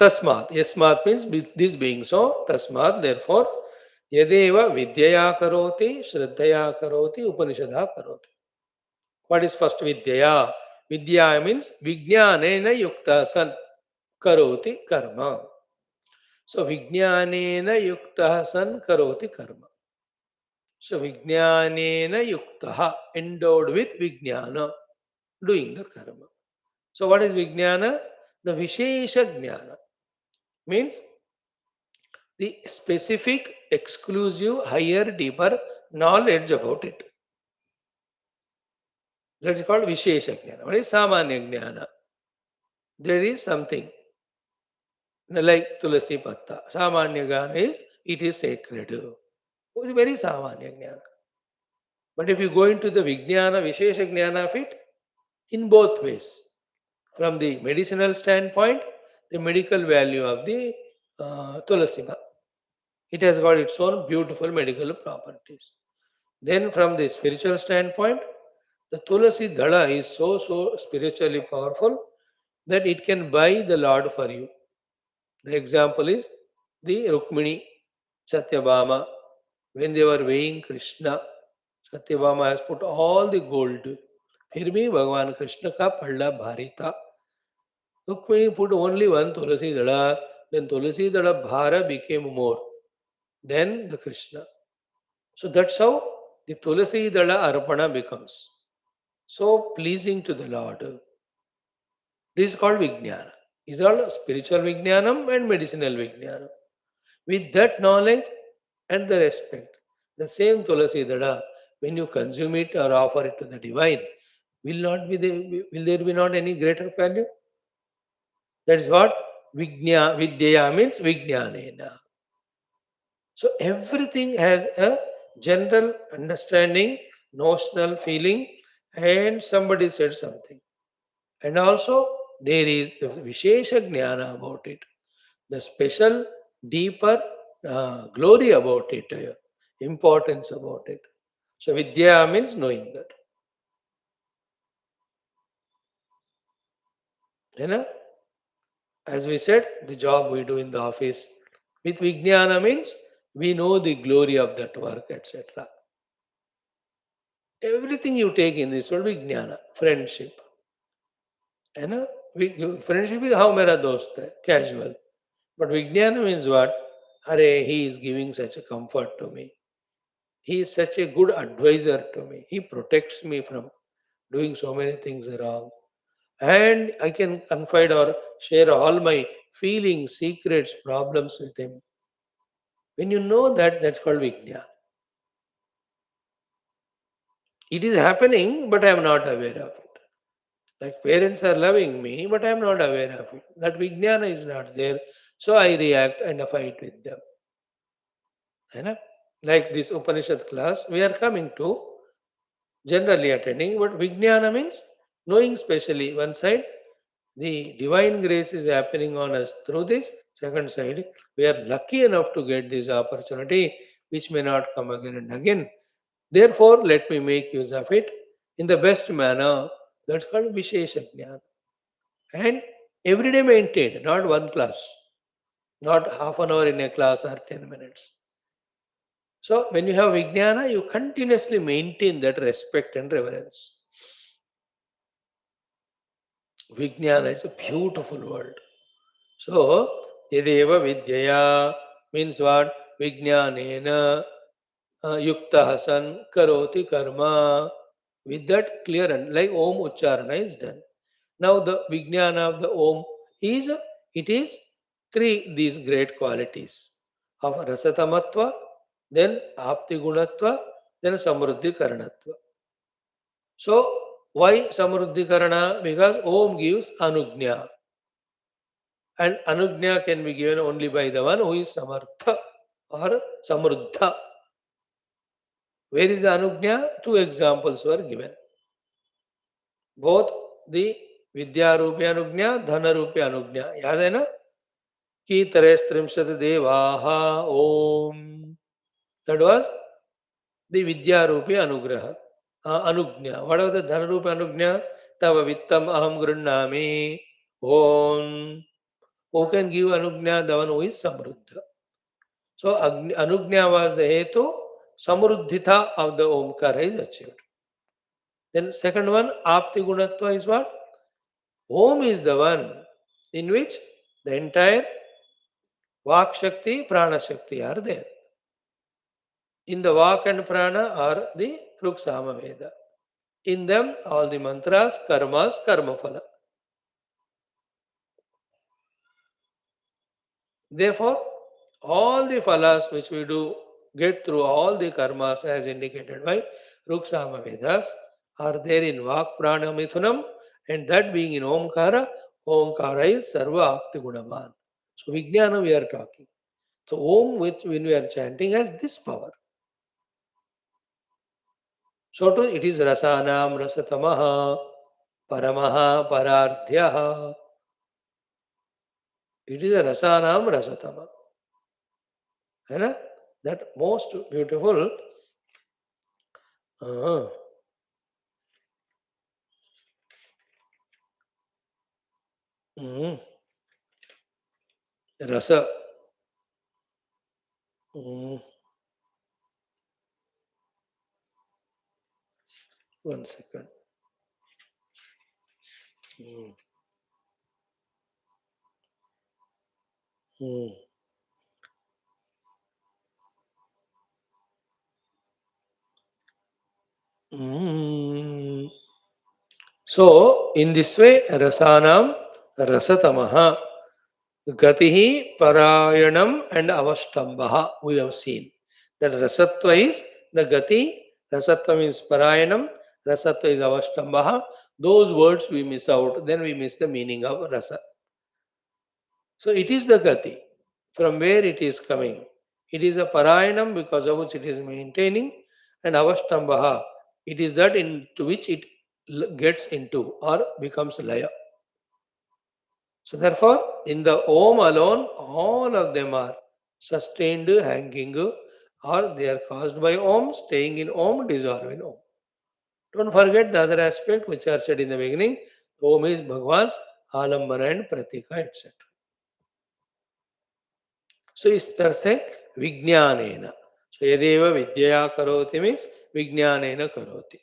Tasmat. Yasmat means this being so. Tasmat, therefore, Yadeva Vidyaya Karoti, Shraddhaya Karoti, Upanishadha Karoti. What is first Vidyaya? Vidya means Vijnanena Yukta San Karoti Karma. So Vijnanena Yukta San Karoti Karma. So Vijnanena Yukta, endowed with Vijnana, doing the karma. So what is Vijnana? The Vishesha Jnana means the specific, exclusive, higher, deeper knowledge about it. That is called Vishesha Jnana. What is Samanya Jnana? There is something like Tulasi Patta. Samanya Jnana is, it is sacred. It is very Samanya Jnana. But if you go into the Vijnana, Vishesha Jnana of it, in both ways. From the medicinal standpoint, the medical value of the Tulasi Patta. It has got its own beautiful medical properties. Then from the spiritual standpoint, the Tulasi Dhala is so spiritually powerful that it can buy the Lord for you. The example is the Rukmini, Satyabhama. When they were weighing Krishna, Satyabhama has put all the gold. फिर भी भगवान कृष्ण का पल्ला भारी था. Rukmini put only one Tulasi Dhala, then Tulasi Dhala Bhara became more than the Krishna. So that's how the Tulasi Dhala Arpana becomes so pleasing to the Lord. This is called Vijnana. These are all spiritual Vijnanam and medicinal Vijnanam. With that knowledge and the respect, The same tulasi dada, when you consume it or offer it to the divine, will there be not any greater value? That is what vidya means vijnanena. So everything has a general understanding, notional feeling, and somebody said something. And also there is the Vishesha Jnana about it, the special, deeper glory about it, importance about it. So Vidya means knowing that. You know, as we said, the job we do in the office with Vijnana means we know the glory of that work, etc. Everything you take in this world, Vijnana, friendship. You know, friendship is how mera dost hai, casual. But Vijnana means what? Are he is giving such a comfort to me. He is such a good advisor to me. He protects me from doing so many things wrong. And I can confide or share all my feelings, secrets, problems with him. When you know that, that's called Vijnana. It is happening, but I am not aware of it. Like parents are loving me, but I am not aware of it. That Vijnana is not there. So I react and fight with them. You know? Like this Upanishad class, we are coming to generally attending, but Vijnana means knowing specially. One side, the divine grace is happening on us through this. Second side, we are lucky enough to get this opportunity, which may not come again and again. Therefore, let me make use of it in the best manner. That's called Vishesha Jnana. And every day maintained, not one class, not half an hour in a class or 10 minutes. So, when you have Vijnana, you continuously maintain that respect and reverence. Vijnana is a beautiful word. So, Yadeva Vidyaya means what? Vijnanena yukta san karoti karma. With that clear and like Om Ucharana is done. Now the Vijnana of the Om is, it is three these great qualities of Rasatamatva, then Apti Gunatva, then Samruddhi Karanatva. So why Samruddhi Karana? Because Om gives Anugnya. And Anugnya can be given only by the one who is Samartha or Samruddha. Where is the Anugnya? Two examples were given. Both the Vidya Rupi Anugnya, Dhana Rupi Anugnya. याद है ना कि त्रयस्त्रिंशत् देवाः Om. That was the Vidya Rupi Anugraha. Anugnya. What was the Dhana Rupi Anugnya? Tava Vittam Aham Grunami. Om. Who can give Anugnya? The one who is Samruddha. So Anugnya was the Hetu. Samruddhita of the Omkara is achieved. Then second one, Apti Gunatva is what? Om is the one in which the entire Vak Shakti, Prana Shakti are there. In the Vak and Prana are the Ruksama Veda. In them, all the mantras, karmas, karma phala. Therefore, all the phalas which we do get through all the karmas as indicated by Ruksama Vedas are there in Vak Prana Mithunam, and that being in Omkara, Omkara is Sarva Akti Gunavan. So Vijnana we are talking. So Om which when we are chanting has this power. So too it is Rasanam Rasatamaha Paramaha Parardhyaha. It is a Rasanam Rasatama. And that most beautiful Rasa. One second. So, in this way, Rasanam Rasatamaha Gatihi Parayanam and Avastambaha we have seen. That Rasatva is the Gati, Rasatva means Parayanam, Rasatva is Avastambaha. Those words we miss out, then we miss the meaning of Rasa. So it is the Gati, from where it is coming. It is a Parayanam because of which it is maintaining, and Avastambaha, it is that into which it gets into or becomes Laya. So therefore, in the Om alone, all of them are sustained, hanging, or they are caused by Om, staying in Om, dissolve in Om. Don't forget the other aspect which are said in the beginning. Om is Bhagwan's Alambana and Pratika, etc. So is say Vijnanena. So Yadeva Vidyaya Karoti means Vijnanena Karoti.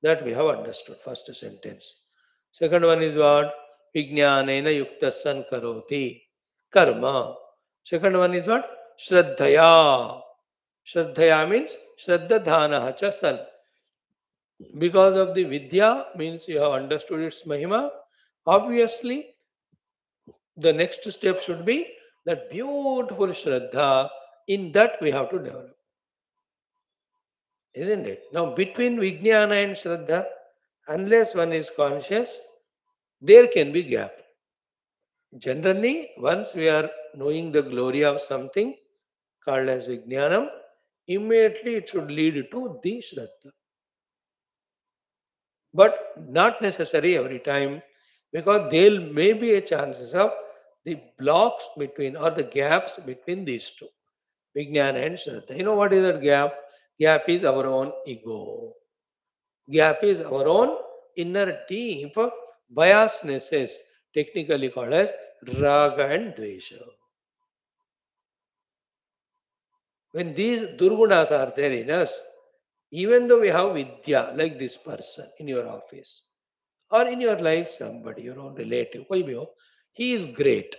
That we have understood. First sentence. Second one is what? Vijnanena Yuktasan Karoti. Karma. Second one is what? Shraddhaya. Shraddhaya means Shraddhadhana cha san. Because of the Vidya means you have understood its Mahima. Obviously, the next step should be that beautiful Shraddha. In that we have to develop. Isn't it? Now, between Vijnana and Shraddha, unless one is conscious, there can be gap. Generally, once we are knowing the glory of something called as Vijnanam, immediately it should lead to the Shraddha. But not necessary every time, because there may be a chances of the blocks between or the gaps between these two, Vijnana and Shraddha. You know what is that gap? Gap is our own ego. Gap is our own inner deep biasnesses, technically called as raga and dvesha. When these durgunas are there in us, even though we have vidya, like this person in your office, or in your life, somebody, your own relative, he is great.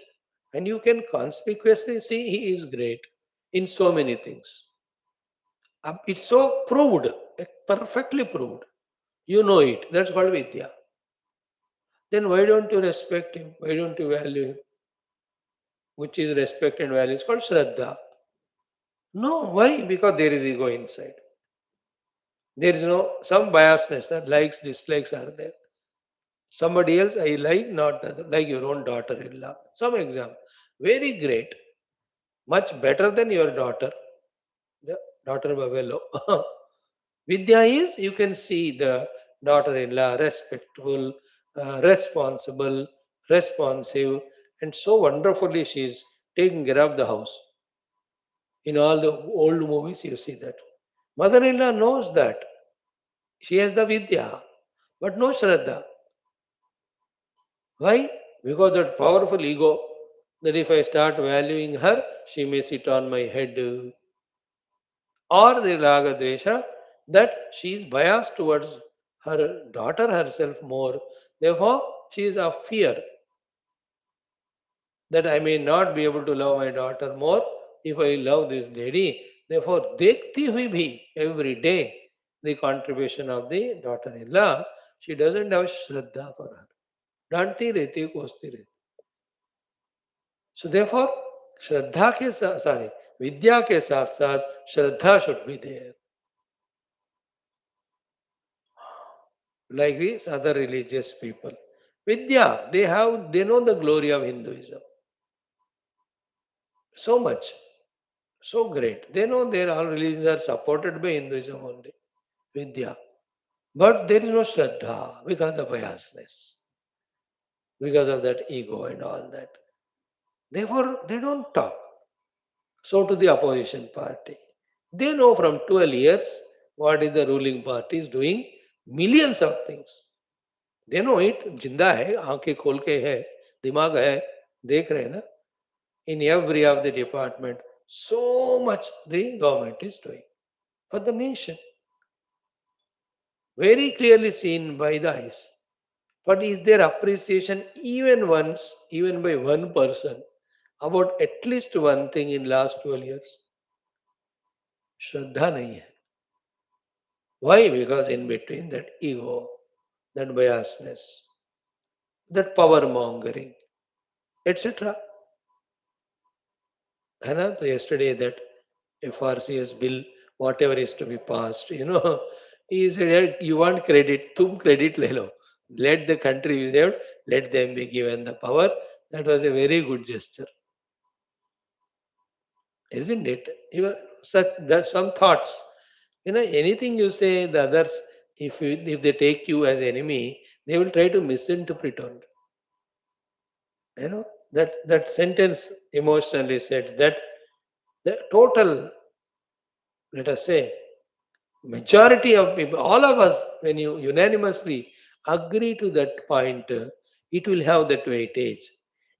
And you can conspicuously see he is great in so many things. It's so proved, perfectly proved. You know it. That's called vidya. Then why don't you respect him? Why don't you value him? Which is respect and value. It's called Shraddha. No, why? Because there is ego inside. There is some biasness that likes, dislikes are there. Somebody else I like, not the other, like your own daughter-in-law. Some example. Very great. Much better than your daughter. The daughter Bavelo. Vidya is, you can see the daughter-in-law respectful, responsible, responsive, and so wonderfully she is taking care of the house. In all the old movies, you see that. Mother-in-law knows that. She has the Vidya, but no Shraddha. Why? Because that powerful ego that if I start valuing her, she may sit on my head. Or the Raga Dvesha that she is biased towards her daughter herself more. Therefore, she is of fear that I may not be able to love my daughter more if I love this lady. Therefore, dekhti hui bhi every day the contribution of the daughter-in-law. She doesn't have Shraddha for her. Danti rehti kosti rehti. So therefore, Vidya ke saath saath Shraddha should be there. Like these other religious people. Vidya, they know the glory of Hinduism. So much. So great. They know their all religions are supported by Hinduism only. Vidya. But there is no Shraddha because of biasness. Because of that ego and all that. Therefore, they don't talk. So to the opposition party. They know from 12 years what is the ruling party is doing. Millions of things. They know it जिंदा है आंखें खोल के है दिमाग है देख रहे हैं ना in every of the department so much the government is doing for the nation very clearly seen by the eyes but is there appreciation even once even by one person about at least one thing in last 12 years shraddha nahi hai why because in between that ego that biasness that power mongering etc है ना तो yesterday that FRCS bill whatever is to be passed, He said, "Hey, you want credit, tum credit le lo. Let the country be saved, let them be given the power." That was a very good gesture, isn't it? Such that some thoughts. Anything you say, the others, if they take you as enemy, they will try to misinterpret on. You know that sentence emotionally said that the total, let us say, majority of people, all of us, when you unanimously agree to that point, it will have that weightage.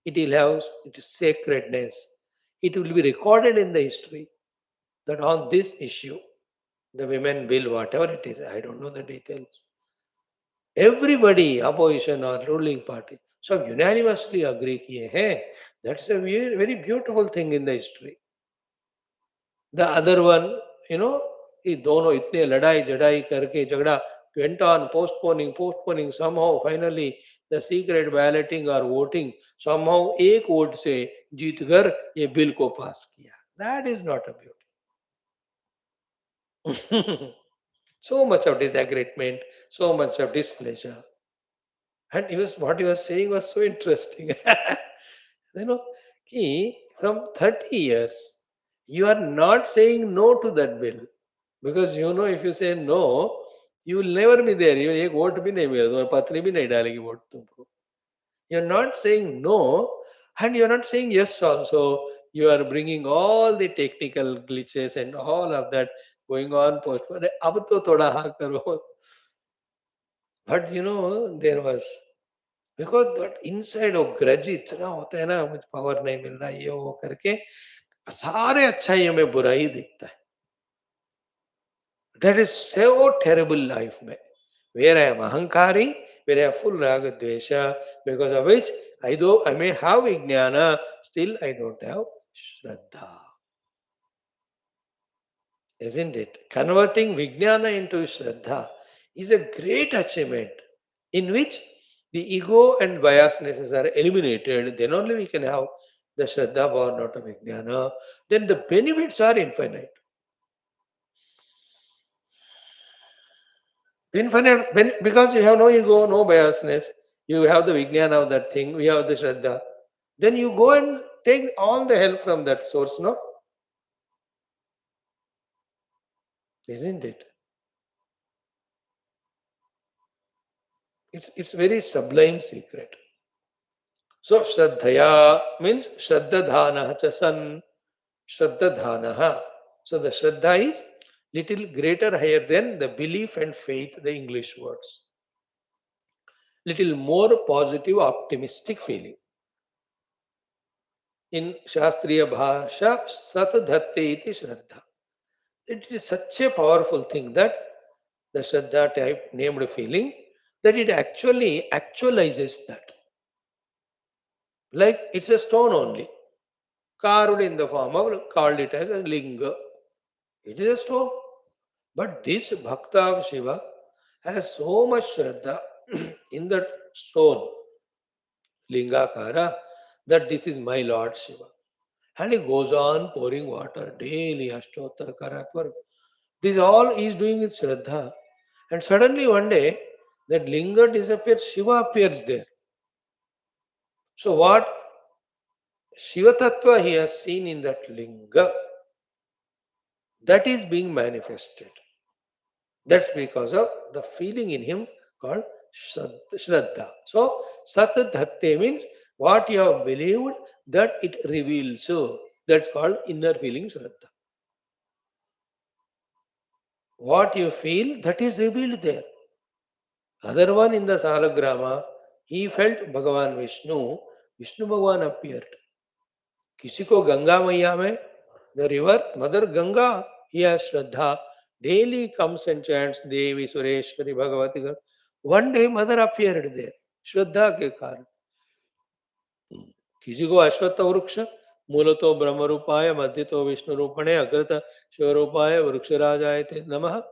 It will have its sacredness. It will be recorded in the history that on this issue, the women bill, whatever it is, I don't know the details. Everybody, opposition or ruling party, so unanimously agree kiye hai. That's a very, very beautiful thing in the history. The other one, you know, ये दोनों इतने लड़ाई झड़ाई करके झगड़ा went on postponing somehow finally the secret balloting or voting somehow एक vote से जीत कर ये बिल को पास किया. That is not a beauty. So much of disagreement, so much of displeasure. And what he was saying was so interesting. you know, from 30 years, you are not saying no to that bill. Because if you say no, you will never be there. You एक vote भी नहीं मिलेगा और पत्नी भी नहीं डालेगी vote तुमको. You're not saying no, and you're not saying yes also. You are bringing all the technical glitches and all of that going on. Postpone. अब तो थोड़ा हाँ करो. But there was because that inside of grudge इतना होता है ना मुझे पावर नहीं मिल रहा ये वो करके सारे अच्छाइयों में बुराई दिखता है. That is so terrible life में where I am ahankari, where I am full raga dvesha, because of which I may have vijnana, still I don't have shraddha. Isn't it? Converting vijnana into shraddha is a great achievement in which the ego and biasnesses are eliminated. Then only we can have the shraddha born out of vijnana. Then the benefits are infinite. Infinite, because you have no ego, no biasness, you have the vijnana of that thing, we have the shraddha. Then you go and take all the help from that source, no? Isn't it? It's very sublime secret. So Shraddhaya means Shraddhadhana chasan Shraddhadhana. So the Shraddha is little greater higher than the belief and faith, the English words. Little more positive, optimistic feeling. In Shastriya Bhasha, Sat Dhatte iti Shraddha. It is such a powerful thing that the Shraddha type named feeling that it actually actualizes that. Like it's a stone only, carved in the form of, called it as a linga. It is a stone. But this Bhakta of Shiva has so much Shraddha in that stone, Lingakara, that this is my Lord Shiva. And he goes on pouring water daily, Ashtotar Karatvar. This all he is doing with Shraddha. And suddenly one day, that linga disappears, Shiva appears there. So what Shiva Tattva he has seen in that linga, that is being manifested. That's because of the feeling in him called Shraddha. So Sat Dhatte means what you have believed that it reveals. So that's called inner feeling Shraddha. What you feel, that is revealed there. Other one in the Salagrama, he felt Bhagavan Vishnu Bhagavan appeared. किसी को गंगा मैया में the river mother Ganga, he has Shraddha, daily comes and chants Devi Sureshwari Bhagavati. One day mother appeared there, Shraddha के कारण. किसी को अश्वत्थ वृक्ष मूलतो ब्रह्म रूपाय मध्यतो विष्णु रूपणे अग्रत शिवरूपाय वृक्षराजाय ते नमः.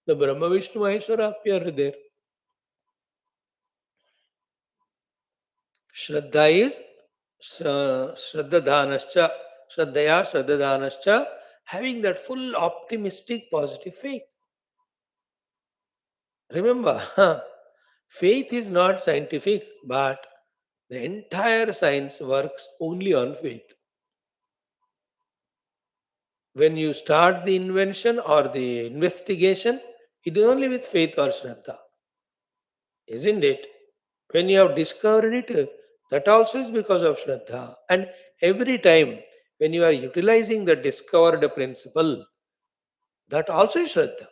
The Brahma Vishnu Maheshwara appeared there. Shraddha is Shraddhadhanascha, Shraddhaya Shraddhadhanascha, having that full optimistic positive faith. Remember, faith is not scientific, but the entire science works only on faith. When you start the invention or the investigation, it is only with faith or Shraddha, isn't it? When you have discovered it, that also is because of Shraddha. And every time when you are utilizing the discovered principle, that also is Shraddha.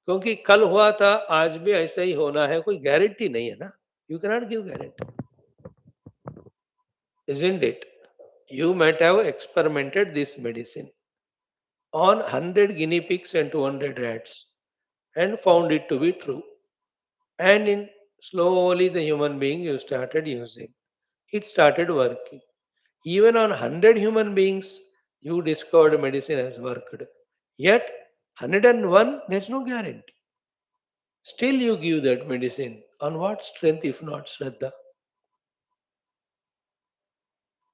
क्योंकि कल हुआ था आज भी ऐसा ही होना है कोई गारंटी नहीं है ना. You cannot give guarantee, isn't it? You might have experimented this medicine on 100 guinea pigs and 200 rats and found it to be true. And in slowly the human being you started using, it started working. Even on 100 human beings, you discovered medicine has worked. Yet 101, there's no guarantee. Still you give that medicine. On what strength if not Shraddha?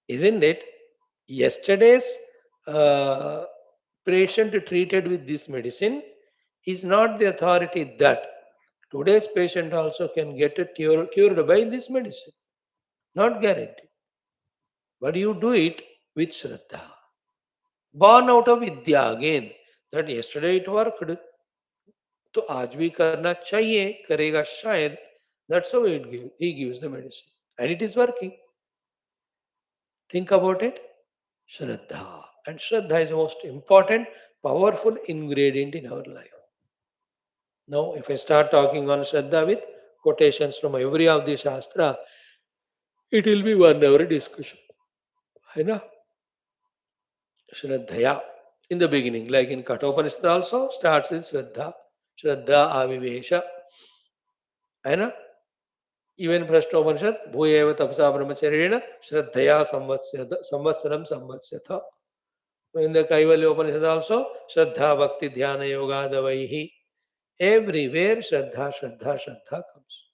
Isn't it? Yesterday's uh, patient treated with this medicine is not the authority that today's patient also can get cured by this medicine. Not guaranteed. But you do it with Shraddha. Born out of Vidya again. That yesterday it worked. तो आज भी करना चाहिए करेगा शायद. That's how he gives the medicine. And it is working. Think about it. Shraddha. And Shraddha is the most important, powerful ingredient in our life. Now, if I start talking on Shraddha with quotations from every of the Shastra, it will be 1 hour discussion. है ना? Shraddhaya. In the beginning, like in Kathopanishad also, starts with Shraddha. Shraddha Avivesha. है ना? Even Prashtopanishad, Bhuyeva Tapsa Brahmacharya, Shraddhaya Samvatsaram Samvatsyatha. In the Kaivalya Upanishad also, Shraddha Bhakti Dhyana Yoga Davaihi. Everywhere Shraddha, Shraddha, Shraddha comes.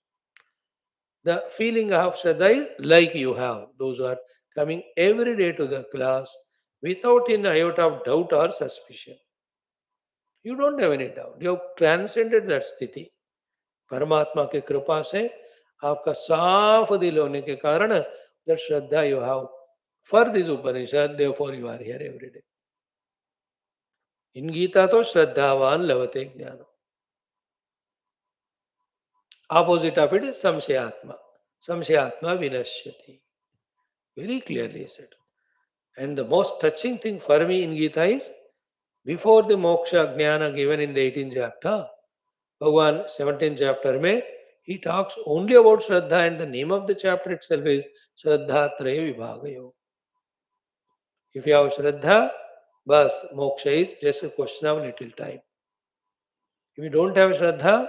The feeling of Shraddha is like you have. Those who are coming every day to the class without an iota of doubt or suspicion. You don't have any doubt. You have transcended that स्थिति. परमात्मा के कृपा से आपका साफ दिल होने के कारण that Shraddha you have for this Upanishad, therefore you are here every day. In Gita तो श्रद्धावान लभते ज्ञान. Opposite of it is samshayatma. Samshayatma vinashyati. Very clearly said. And the most touching thing for me in Gita is before the moksha jnana given in the 18th chapter, Bhagwan 17th chapter mein, he talks only about Shraddha and the name of the chapter itself is Shraddha Traya Vibhagayo. If you have Shraddha, bas, moksha is just a question of little time. If you don't have Shraddha,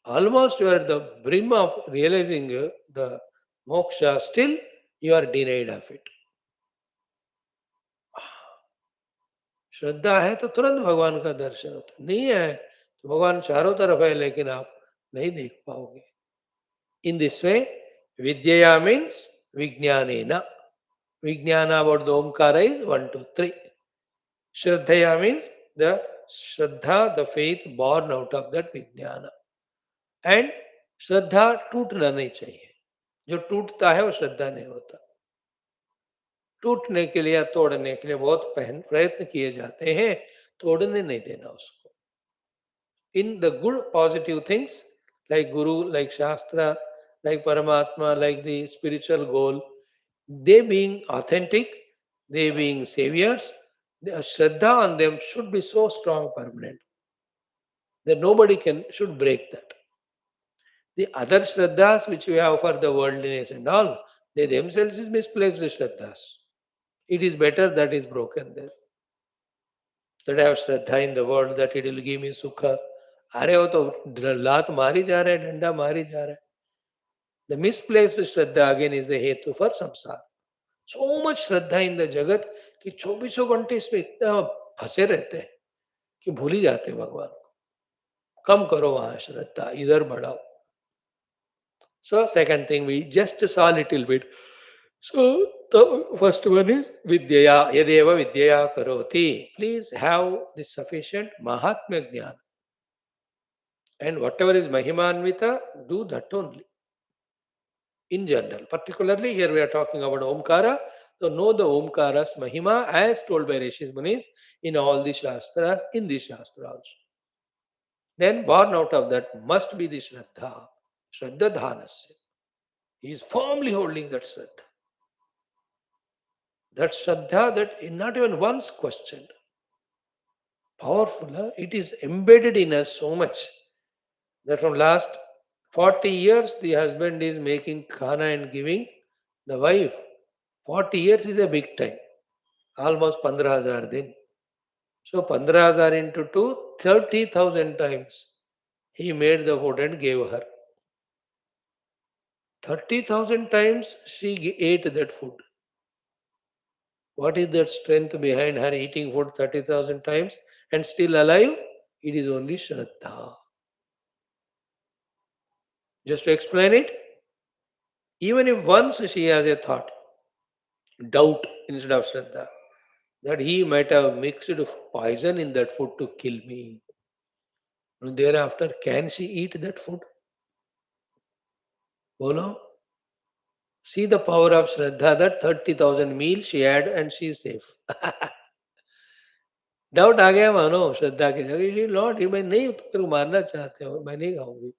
almost you are at the brim of realizing the moksha, still you are denied of it. श्रद्धा है तो तुरंत भगवान का दर्शन होता, नहीं है तो भगवान चारों तरफ है लेकिन आप नहीं देख पाओगे. In this way, Vidyaya means Vijnanena. Vijnana about the Omkara is 1, 2, 3. Shraddhaya means the Shraddha, the faith born out of that Vijnana. And Shraddha टूटना नहीं चाहिए. जो टूटता है वो श्रद्धा नहीं होता. टूटने के लिए या तोड़ने के लिए बहुत प्रयत्न किए जाते हैं, तोड़ने नहीं देना उसको. In the good positive things like Guru, like Shastra, like Paramatma, like the spiritual goal, they being authentic, they being saviors, the Shraddha on them should be so strong, permanent, that nobody should break that. The other Shraddhas which we have for the worldliness and all, they themselves is misplaced Shraddhas. It is better that is broken there. That I have Shraddha in the world that it will give me Sukha. अरे वो तो लात मारी जा रहा है, डंडा मारी जा रहा है. The misplaced Shraddha again is the hetu for samsara. So much Shraddha in the Jagat कि 24 घंटे इसमें इतना फंसे रहते हैं कि भूल ही जाते हैं भगवान को. कम करो वहां श्रद्धा, इधर बढ़ाओ. So second thing we just saw a little bit. So the first one is Vidyaya, Yadeva Vidyaya Karoti. Please have the sufficient Mahatmya Jnana. And whatever is Mahimanvita, do that only. In general. Particularly here we are talking about Omkara. So know the Omkara's Mahima as told by Rishis Munis in all the Shastras, in the Shastra also. Then born out of that must be the Shraddha, Shraddha Dhanasya. He is firmly holding that Shraddha. That Shraddha that is not even once questioned. Powerful, huh? It is embedded in us so much that from last 40 years the husband is making khana and giving the wife. 40 years is a big time. Almost 15,000 din. So 15,000 into 2, 30,000 times he made the food and gave her. 30,000 times she ate that food. What is that strength behind her eating food 30,000 times and still alive? It is only Shraddha. Just to explain it, even if once she has a thought, doubt instead of Shraddha, that he might have mixed poison in that food to kill me. And thereafter, can she eat that food? Bolo? See the power of Shraddha that 30,000 meals she had and she is safe. Doubt आ गया मानो श्रद्धा की जगह ये Lord ये मैं नहीं तेरे को मारना चाहते हो मैं नहीं खाऊंगी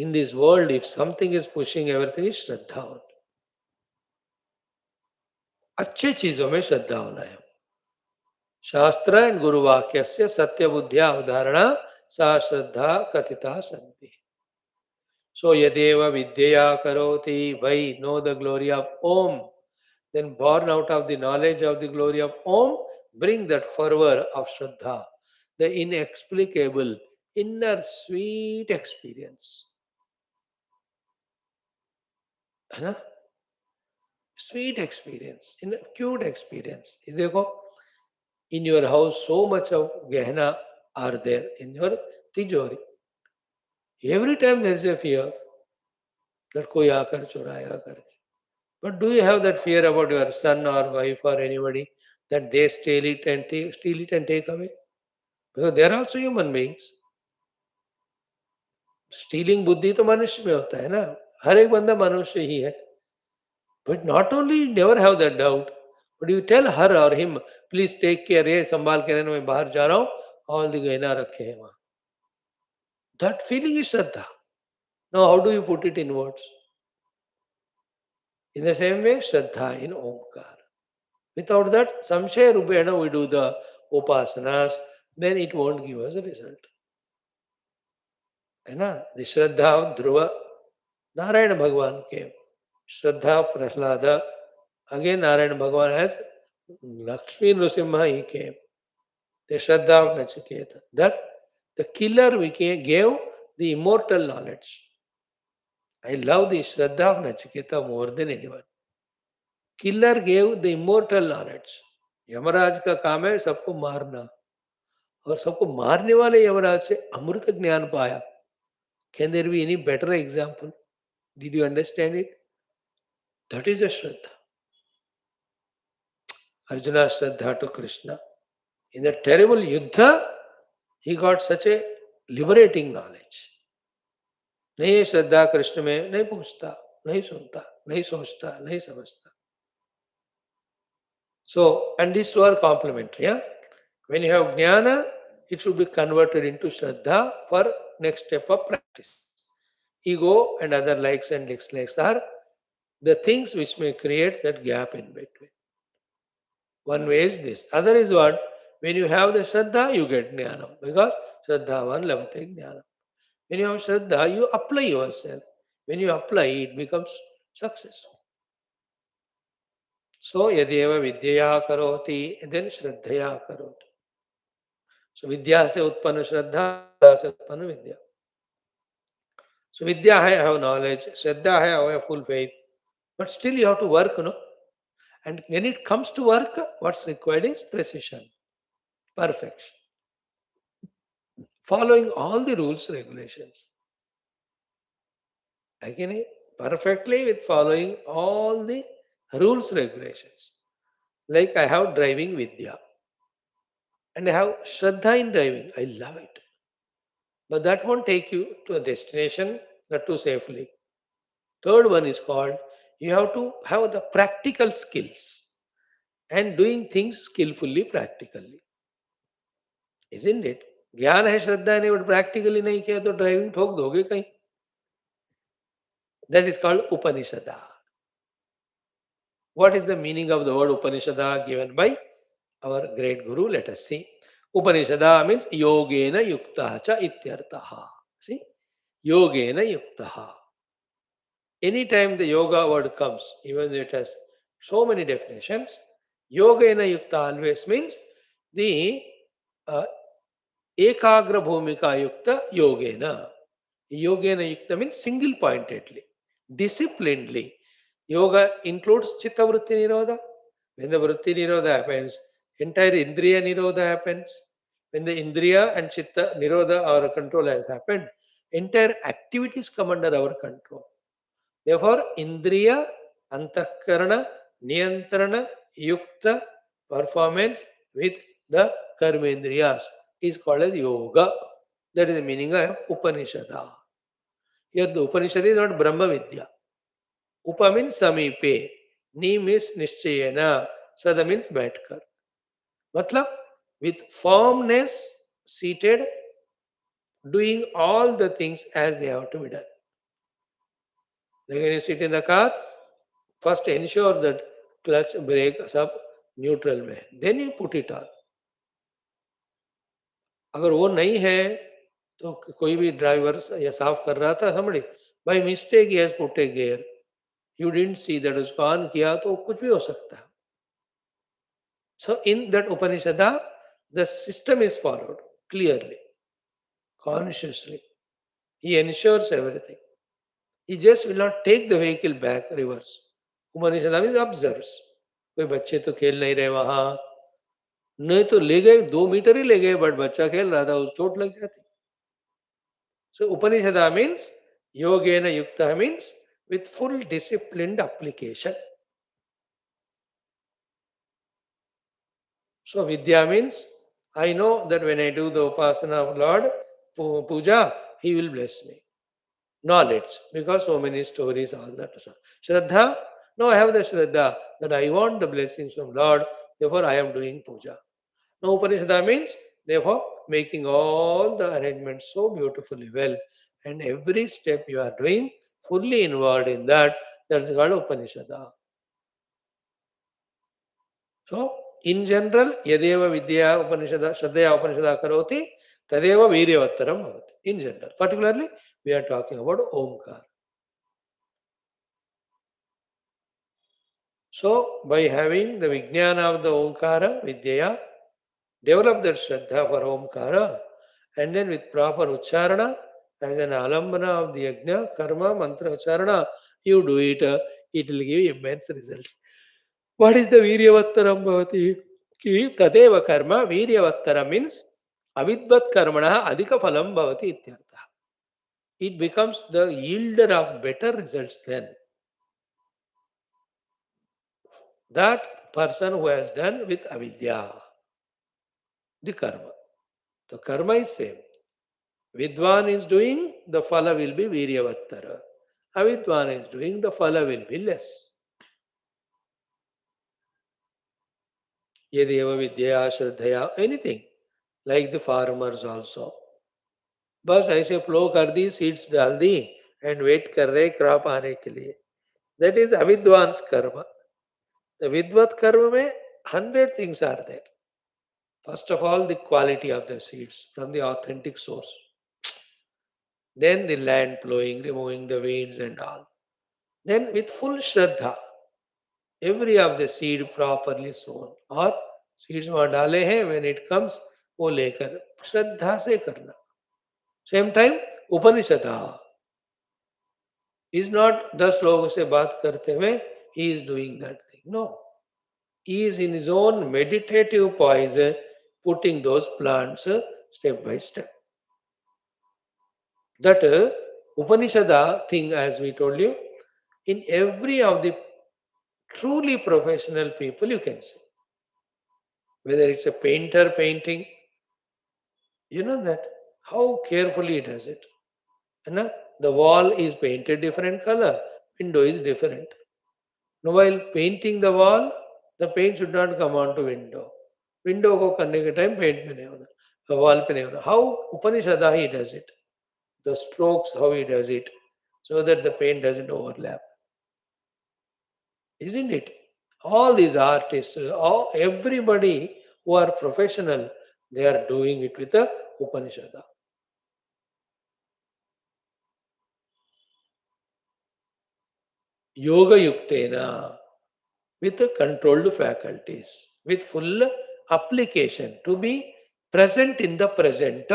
in this world if something is pushing everything is Shraddha only. अच्छे चीजों में श्रद्धा होना है शास्त्र एंड गुरु वाक्य से सत्य बुद्धिया उदाहरणा सा श्रद्धा कथिता संति सो यदेव विद्यया करोति वै know the glory of Om then born out of the knowledge of the glory of Om, bring that fervor of Shraddha, the inexplicable, inner sweet experience. है ना? Sweet experience, in cute experience. ये देखो, in your house so much of gehna are there in your tijori. Every time there is a fear that कोई आकर चुराएगा करके. But do you have that fear about your son or wife or anybody that they steal it and take away? Because they are also human beings. Stealing बुद्धि तो मनुष्य में होता है ना हर एक बंदा मनुष्य ही है but not only never have that doubt but you tell her और हिम प्लीज टेक केयर ये संभाल के रहना मैं बाहर जा रहा हूँ ऑल द गहना रखे हैं वहां that feeling is shraddha now how do you put it in words in the same way shraddha in Omkar without that संशय रूपेण वी डू द उपासनास then it won't give us a result है ना द श्रद्धा ध्रुव नारायण भगवान के श्रद्धा Prahlad again Narayan Bhagavan has Lakshmi Nrsimha he came the Shraddha of Nachiketa that the killer gave the immortal knowledge I love the Shraddha of Nachiketa more than anyone killer gave the immortal knowledge Yamraj का काम है सबको मारना और सबको मारने वाले यमराज से अमृत ज्ञान पाया can there be any better example did you understand it that is a Shraddha Arjuna Shraddha to Krishna. In the terrible Yuddha, he got such a liberating knowledge. नहीं है श्रद्धा कृष्ण में नहीं पूछता नहीं सुनता नहीं सोचता नहीं समझता so and these two are complementary yeah? When you have jnana it should be converted into shraddha for next step of practice ego and other likes and dislikes are the things which may create that gap in between. One way is this. Other is what? When you have the Shraddha, you get Jnana. Because Shraddhavan Lavate Jnana. When you have Shraddha, you apply yourself. When you apply, it becomes successful. So, Yadeva Vidyaya Karoti, then Shraddhaya Karoti. So, Vidya se utpanna Shraddha, Shraddha se utpanna Vidya. So, Vidya I have knowledge, Shraddha I have full faith. But still you have to work, no? And when it comes to work, what's required is precision, perfection. Following all the rules, regulations. Again, perfectly with following all the rules, regulations. Like I have driving Vidya and I have Shraddha in driving. I love it. But that won't take you to a destination that too safely. Third one is called you have to have the practical skills and doing things skillfully, practically. Isn't it? ज्ञान है श्रद्धा ने but practically नहीं किया तो driving ठोक दोगे कहीं. That is called Upanishada. What is the meaning of the word Upanishada given by our great guru? Let us see. Upanishada means yogena yukta cha ityartaha. See? Yogena yukta. Anytime the yoga word comes, even though it has so many definitions, yogena yukta always means the uh, ekagra bhumika yukta yogena. Yogena yukta means single pointedly, disciplinedly. Yoga includes chitta vritti nirodha. When the vritti nirodha happens, entire indriya nirodha happens. When the indriya and chitta nirodha, our control has happened, entire activities come under our control. Therefore, indriya, antakarana, niyantrana, yukta performance with the karmendriyas is called as yoga. That is the meaning of Upanishada. Here the Upanishad is not Brahma Vidya. Upa means Samipe. Ni means Nishchayana. Sada means Baitkar. Matlab, with firmness, seated, doing all the things as they have to be done. Like when you sit in the car, first ensure that clutch, brake, sub, neutral में. Then you put it on. अगर वो नहीं है तो कोई भी driver या साफ कर रहा था somebody by mistake he has put a gear. You didn't see that उसको ऑन किया तो कुछ भी हो सकता है. So in that Upanishada, the system is followed clearly, consciously. He ensures everything. He just will not take the vehicle back reverse. Upanishada means observes. कोई बच्चे तो खेल नहीं रहे वहां, नहीं तो ले गए 2 मीटर ही ले गए बट बच्चा खेल रहा था उस चोट लग जाती. So Upanishada means yogena yukta means with full disciplined application. So Vidya means I know that when I do the Upasana of Lord, Puja, He will bless me. Knowledge, because so many stories, all that. Shraddha, no, I have the Shraddha that I want the blessings from Lord, therefore I am doing Puja. Now Upanishada means, therefore, making all the arrangements so beautifully well, and every step you are doing fully involved in that, that's called Upanishada. So, in general, Yadeva Vidya Upanishada, Shraddhaya Upanishada Karoti, Tadeva Viryavattaram Bhavati. In general. Particularly, we are talking about OMKAR. So, by having the Vijnana of the OMKARA, Vidya, develop that Shraddha for OMKARA, and then with proper Ucharana, as an alambana of the Yajna, Karma, Mantra, Ucharana, you do it, it will give immense results. What is the Viryavattaram Bhavati? Ki Tadeva Karma, Viryavattara means Avidvat Karmana Adhika Phalam Bhavati Ityartha. It becomes the yielder of better results then. That person who has done with avidya, the karma. The karma is same. Vidwan is doing, the phala will be viryavattara. Avidwan is doing, the phala will be less. Yadeva vidya, shraddhaya, anything. Like the farmers also. बस ऐसे flow कर दी, seeds डाल दी and wait कर रहे crop आने के लिए. That is अविद्वांस कर्म. द विद्वत कर्म में 100 things are there. First of all, the quality of the seeds from the authentic source. Then the land plowing, removing the weeds and all. Then with full Shraddha, every of the seed properly sown. और seeds वहाँ डाले हैं, when it comes, वो लेकर श्रद्धा से करना. Same time, Upanishada is not 10 लोगों से बात करते हुए, he is doing that thing. No. He is in his own meditative poise, putting those plants step by step. That Upanishada thing, as we told you, In every of the truly professional people, you can see. Whether it's a painter painting, you know that how carefully he does it. You know, the wall is painted different color, window is different. Now, while painting the wall, the paint should not come onto window. Window को करने के time paint पे नहीं होना, wall पे नहीं होना. How Upanishad he does it, the strokes how he does it, so that the paint doesn't overlap, isn't it? All these artists, all everybody who are professional, they are doing it with the Upanishad. Yoga yuktena, with the controlled faculties, with full application to be present in the present.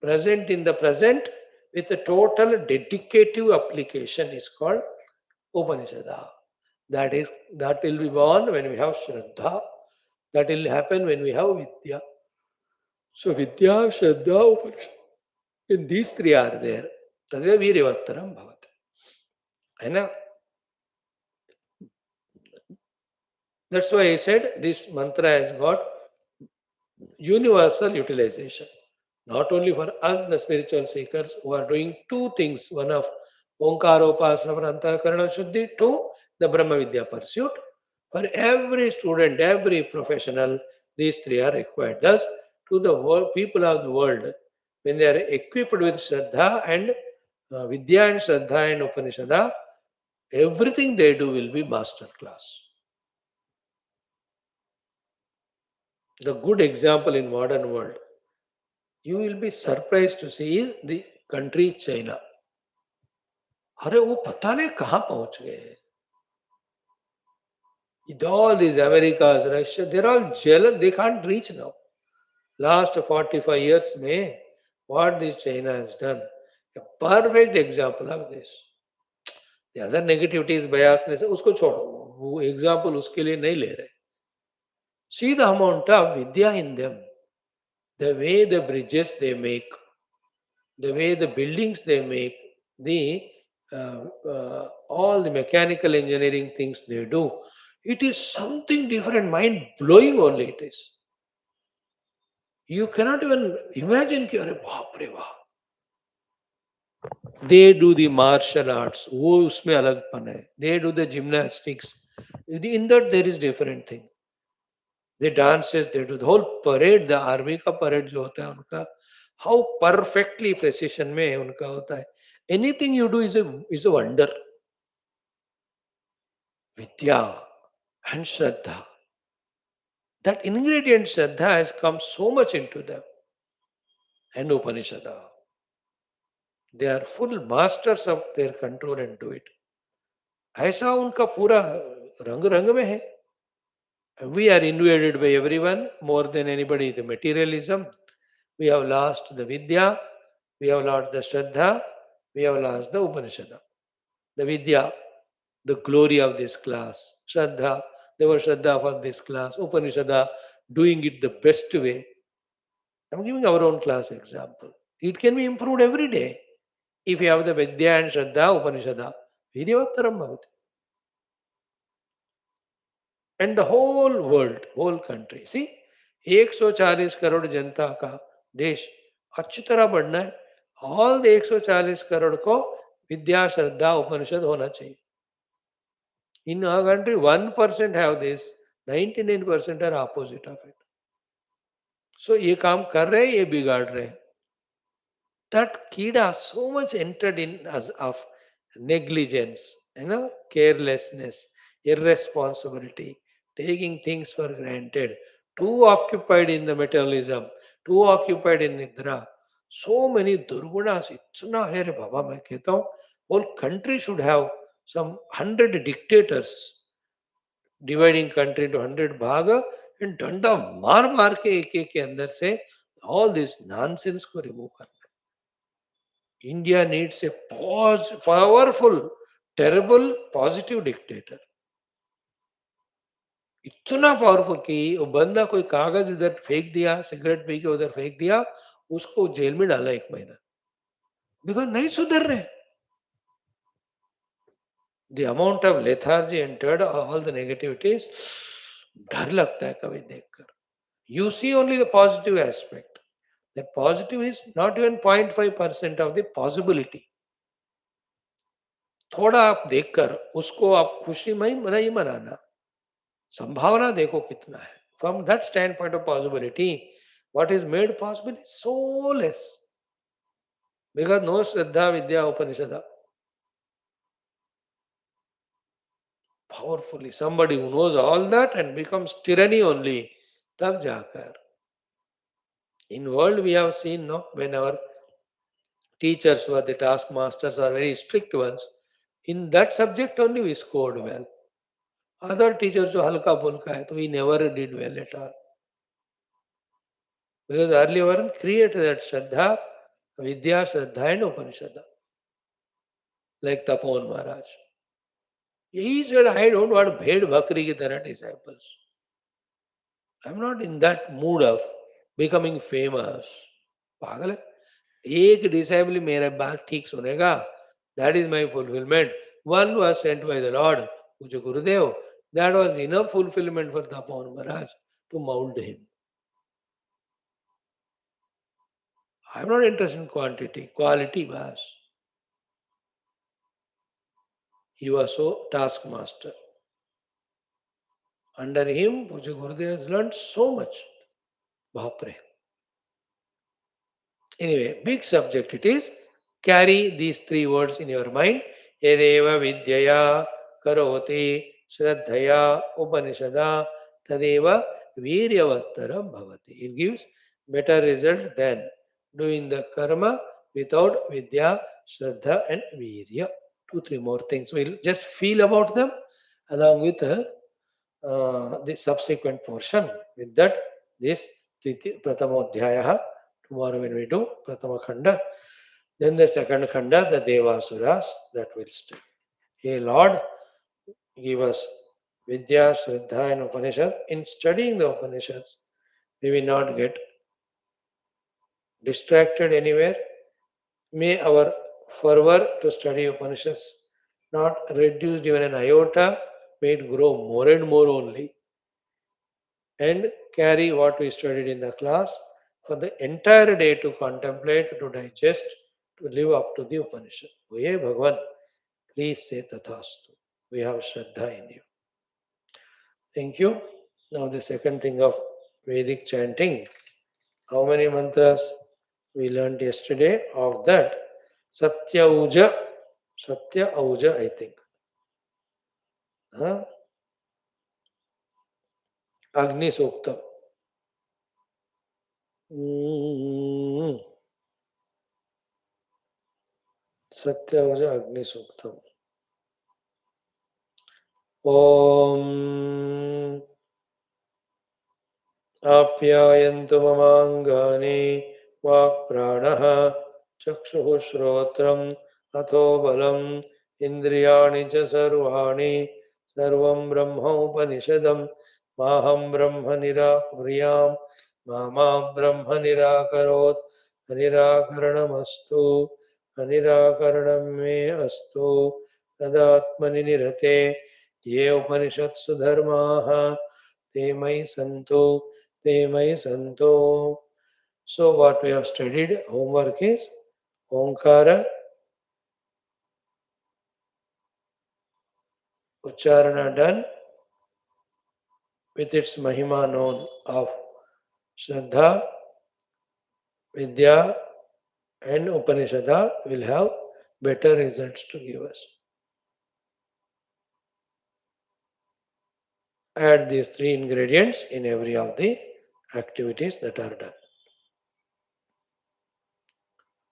Present in the present with a total dedicative application is called Upanishad. That will be born when we have Shraddha. That will happen when we have Vidya. So Vidya, Shraddha, Upanishad. In these three are there. Tadeva Viryavattanam Bhavat. And that's why I said this mantra has got universal utilization. Not only for us, the spiritual seekers who are doing two things. One of OMKAA, UPASANA, for Antarakarana Shuddhi. Two, the Brahma Vidya pursuit. For every student, every professional, these three are required. Thus, to the world, people of the world, when they are equipped with Shraddha and Vidya and Shraddha and Upanishada, everything they do will be master class. The good example in modern world, you will be surprised to see, is the country China. अरे वो पता नहीं कहाँ पहुंच गए. All these Americas, Russia, they're all jealous. They can't reach now. Last 45 years में what this China has done, a perfect example of this. The other negativities, biasness, उसको छोड़ो. वो example उसके लिए नहीं ले रहे. See the amount of vidya in them, the way the bridges they make, the way the buildings they make, the all the mechanical engineering things they do. It is something different, mind blowing only it is. You cannot even imagine कि अरे बाप रे बाप. They do the martial arts, वो उसमें अलगपन है. They do the gymnastics. In that there is different thing. The dances, they do the whole parade, the army का parade जो होता है उनका, how perfectly precision में उनका होता है. Anything you do is a wonder. Vidya and Shraddha. That ingredient Shraddha has come so much into them. And Upanishad. They are full masters of their control and do it. ऐसा उनका पूरा रंग रंग में है. We are invaded by everyone more than anybody. The materialism. We have lost the Vidya. We have lost the Shraddha. We have lost the Upanishad. The Vidya, the glory of this class. Shraddha, there was Shraddha for this class. Upanishad, doing it the best way. I'm giving our own class example. It can be improved every day. If you have the Vidya and Shraddha, Upanishad, Viryavattanam Bhavati. And the whole world, whole country. See, 140 crore जनता का देश अच्छी तरह बढ़ना है. All the 140 crore को विद्या श्रद्धा उपनिषद होना चाहिए. In our country, 1% have this, 99% are opposite of it. So ये काम कर रहे हैं, ये बिगाड़ रहे हैं. That kida so much entered in us of negligence, carelessness, irresponsibility, taking things for granted, too occupied in the materialism, too occupied in nidra. So many durgunas, itna hai re baba, मैं कहता हूँ, whole country should have some 100 dictators, dividing country into 100 bhaga and डंडा मार मार के एक के अंदर से all this nonsense को remove करना. India needs a powerful, terrible, positive dictator. इतना पावरफुल कि वो बंदा कोई कागज इधर फेंक दिया, सिगरेट पी के उधर फेंक दिया, उसको जेल में डाला 1 महीना. बिकॉज नहीं सुधर रहे. The amount of lethargy entered, all the negativities, डर लगता है कभी देखकर. You see only the positive aspect. The positive is not even 0.5% of the possibility. थोड़ा आप देखकर उसको आप खुशी में ही मनाना. संभावना देखो कितना है. From that standpoint of possibility, what is made possible is so less. Because no Shraddha, Vidya, Upanishada. Powerfully, somebody who knows all that and becomes tyranny only, tab jaakar. In world we have seen, no, when our teachers were the taskmasters are very strict ones, in that subject only we scored well. Other teachers जो हल्का फुल्का है, तो we never did well at all. Because earlier one created that Shraddha, Vidya, Shraddha and Upanishada. Like Tapon Maharaj. He said, I don't want bhed bakri ki tarah disciples. I'm not in that mood of becoming famous. पागल है. एक disciple मेरा बात ठीक सुनेगा, that is my fulfillment. One was sent by the Lord, Puja Gurudev. That was enough fulfillment for Tapon Maharaj to mold him. I'm not interested in quantity, quality was. He was so taskmaster. Under him, Puja Gurudev has learned so much. Bhapre. Anyway, big subject it is. Carry these three words in your mind. Yadeva vidyaya karoti shraddhaya upanishada tadeva viryavattaram bhavati. It gives better result than doing the karma without vidya, shraddha and virya. 2-3 more things. We'll just feel about them along with the subsequent portion. With that, this Pratamodhyaya. Tomorrow when we do Pratama Khanda, then the second Khanda, the Devasuras, that will stay. Hey Lord, give us Vidya, Shraddha and Upanishad. In studying the Upanishads, we will not get distracted anywhere. May our fervor to study Upanishads not reduced even an iota, may it grow more and more only, and carry what we studied in the class for the entire day to contemplate, to digest, to live up to the Upanishad. Oye Bhagavan, please say Tathastu. We have Shraddha in you. Thank you. Now the second thing of Vedic chanting. How many mantras we learned yesterday? Of that, Sathyauja, I think. Agni Suktham. Sathyauja Agni Suktham. Om Apyayantu mamangani vak pranaha chakshuh shrotram atho balam indriyani cha sarvani sarvam brahma upanishadam maham brahma nirakuriyam mama brahma nirakarot anirakaranamastu anirakaranam me astu tadatmani nirate ye upanishatsu dharmaha te mai santo. So what we have studied, homework is Omkara, Ucharana done, with its Mahima known of Shraddha, Vidya and Upanishada will have better results to give us. Add these three ingredients in every of the activities that are done.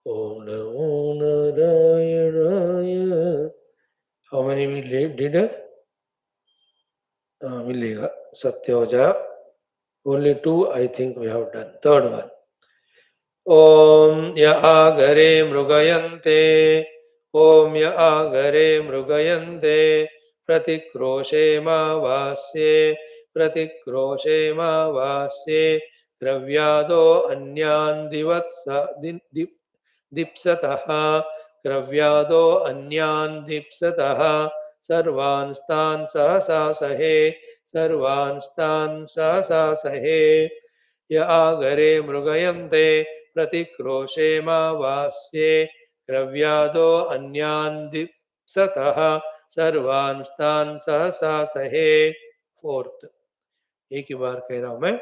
Om Namo Narayana. How many we did? Satyauja. Only 2 I think we have done. Third one. Om ya agare mrugayante. Om ya agare mrugayante. Pratikroshe ma vasye. Pratikroshe ma vasye. Gravyado anyan dipsataha. Gravyado anyan dipsataha. सर्वांस्तान् सहसा सहे सर्वांस्तान् सहसा सहे य आगरे मृगयन्ते प्रतिक्रोशे मा वास्ये क्रव्यादो अन्यान् दिप्सतः सर्वांस्तान् सहसा सहे फोर्थ एक ही बार कह रहा हूं मैं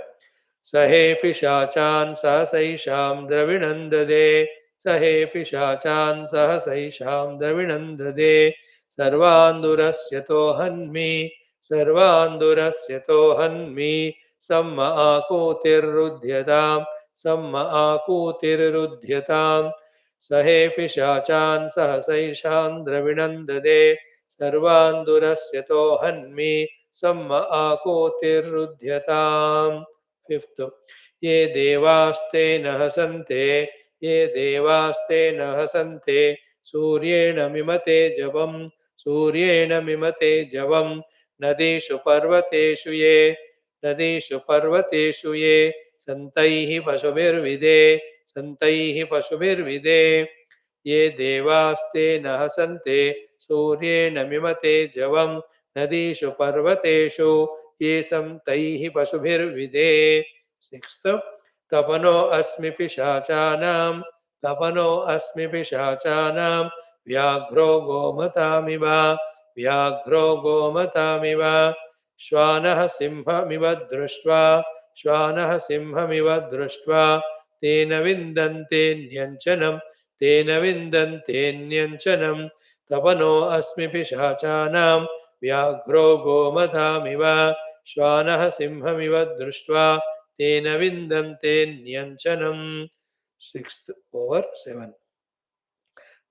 सहे पिशाचान् सहसैषां द्रविणन्ददे सहे पिशाचान् सहसैषां द्रविणन्ददे सर्वान्दुरस्यतो हन्मि सर्वान्दुरस्यतो हन्मि सम्म आकूतिर्रुध्यताम् सम्म आकूतिर्रुध्यताम् सहे पिशाचान् सहसैषां द्रविणन्ददे सर्वान्दुरस्यतो हन्मि सम्म आकूतिर्रुध्यताम् फिफ्थ ये देवास्ते न हसन्ते ये देवास्ते न हसन्ते सूर्येण मिमते जवम् सूर्येण मिमते जवम् नदीषु पर्वतेषु ये सन्तैः पशुभिर्विदे ये देवास्ते न हसन्ते सूर्येण मिमते जवम् नदीषु पर्वतेषु ये सन्तैः पशुभिर्विदे सिक्स्थ तपनो अस्मि पिशाचानां व्याघ्रो गोमतामिव श्वानः सिंहमिव दृष्ट्वा तेन विन्दन्तेऽन्यञ्चनं तपनो अस्मि पिशाचानां व्याघ्रो गोमतामिव श्वानः सिंहमिव दृष्ट्वा तेन विन्दन्तेऽन्यञ्चनम् सिक्स्थ ओवर 7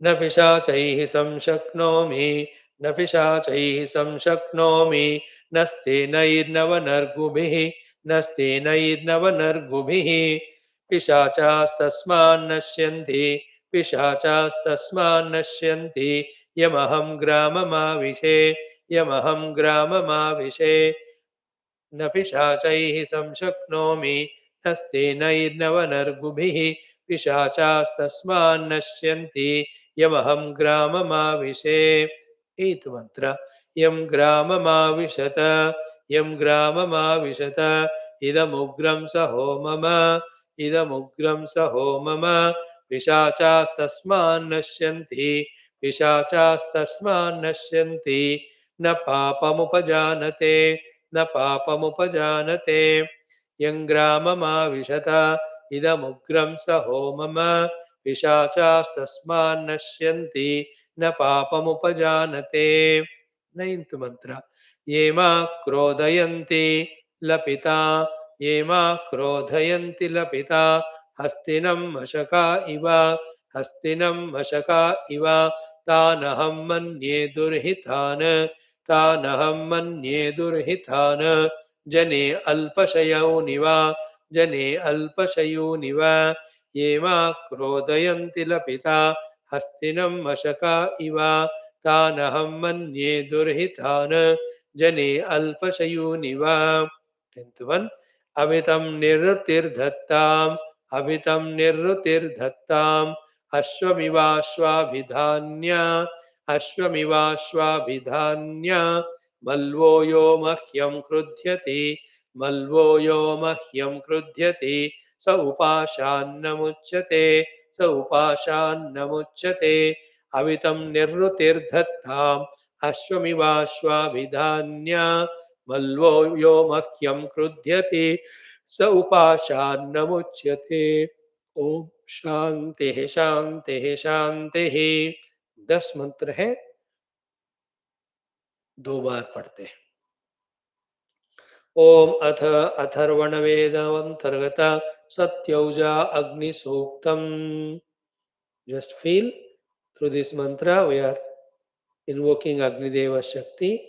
न पिशाचैः संशक्नोमि नस्तेनैर्नवनर्गुभिः पिशाचास्तस्मान्नश्यन्ति यमहं ग्राममाविशे न पिशाचैः संशक्नोमि नस्तेनैर्नवनर्गुभिः पिशाचास्तस्मान्नश्यन्ति यमहं ग्राममाविशे एत मंत्र यं ग्राममाविशत इदमुग्रं सहो मम पिशाचास्तस्मान्नश्यन्ति न पापमुपजानते यं ग्राममाविशत इदमुग्रं सहो मम पिशाचास्तस्मान्नश्यन्ति न पापमुपजानते नैन्थ मंत्र ये मा क्रोधयन्ति लपिता हस्तिनं मशका इव तानहं मन्ये दुर्हितान् जने अल्पशयूनिव ये मा क्रोधयन्ति लपिता हस्तिनं मशका इव तानहं मन्ये दुर्हितान् जने अल्पशयूनिव 10th one अवितं निरृतिर्धत्ताम् अश्वमिवाश्वाभिधान्य मल्वो यो मह्यं क्रुध्यति स उपाशान्नमुच्यते अवितं निरृतिर्धत्ताम् अश्वमिवाश्वाभिधान्य मल्वो यो मह्यं क्रुध्यति स उपाशान्नमुच्यते ओम शांति 10 मंत्र है 2 बार पढ़ते हैं ओम अथ अथर्वणवेदांतर्गत सत्यौजा अग्नि सूक्तम just feel through this mantra we are invoking Agnideva Shakti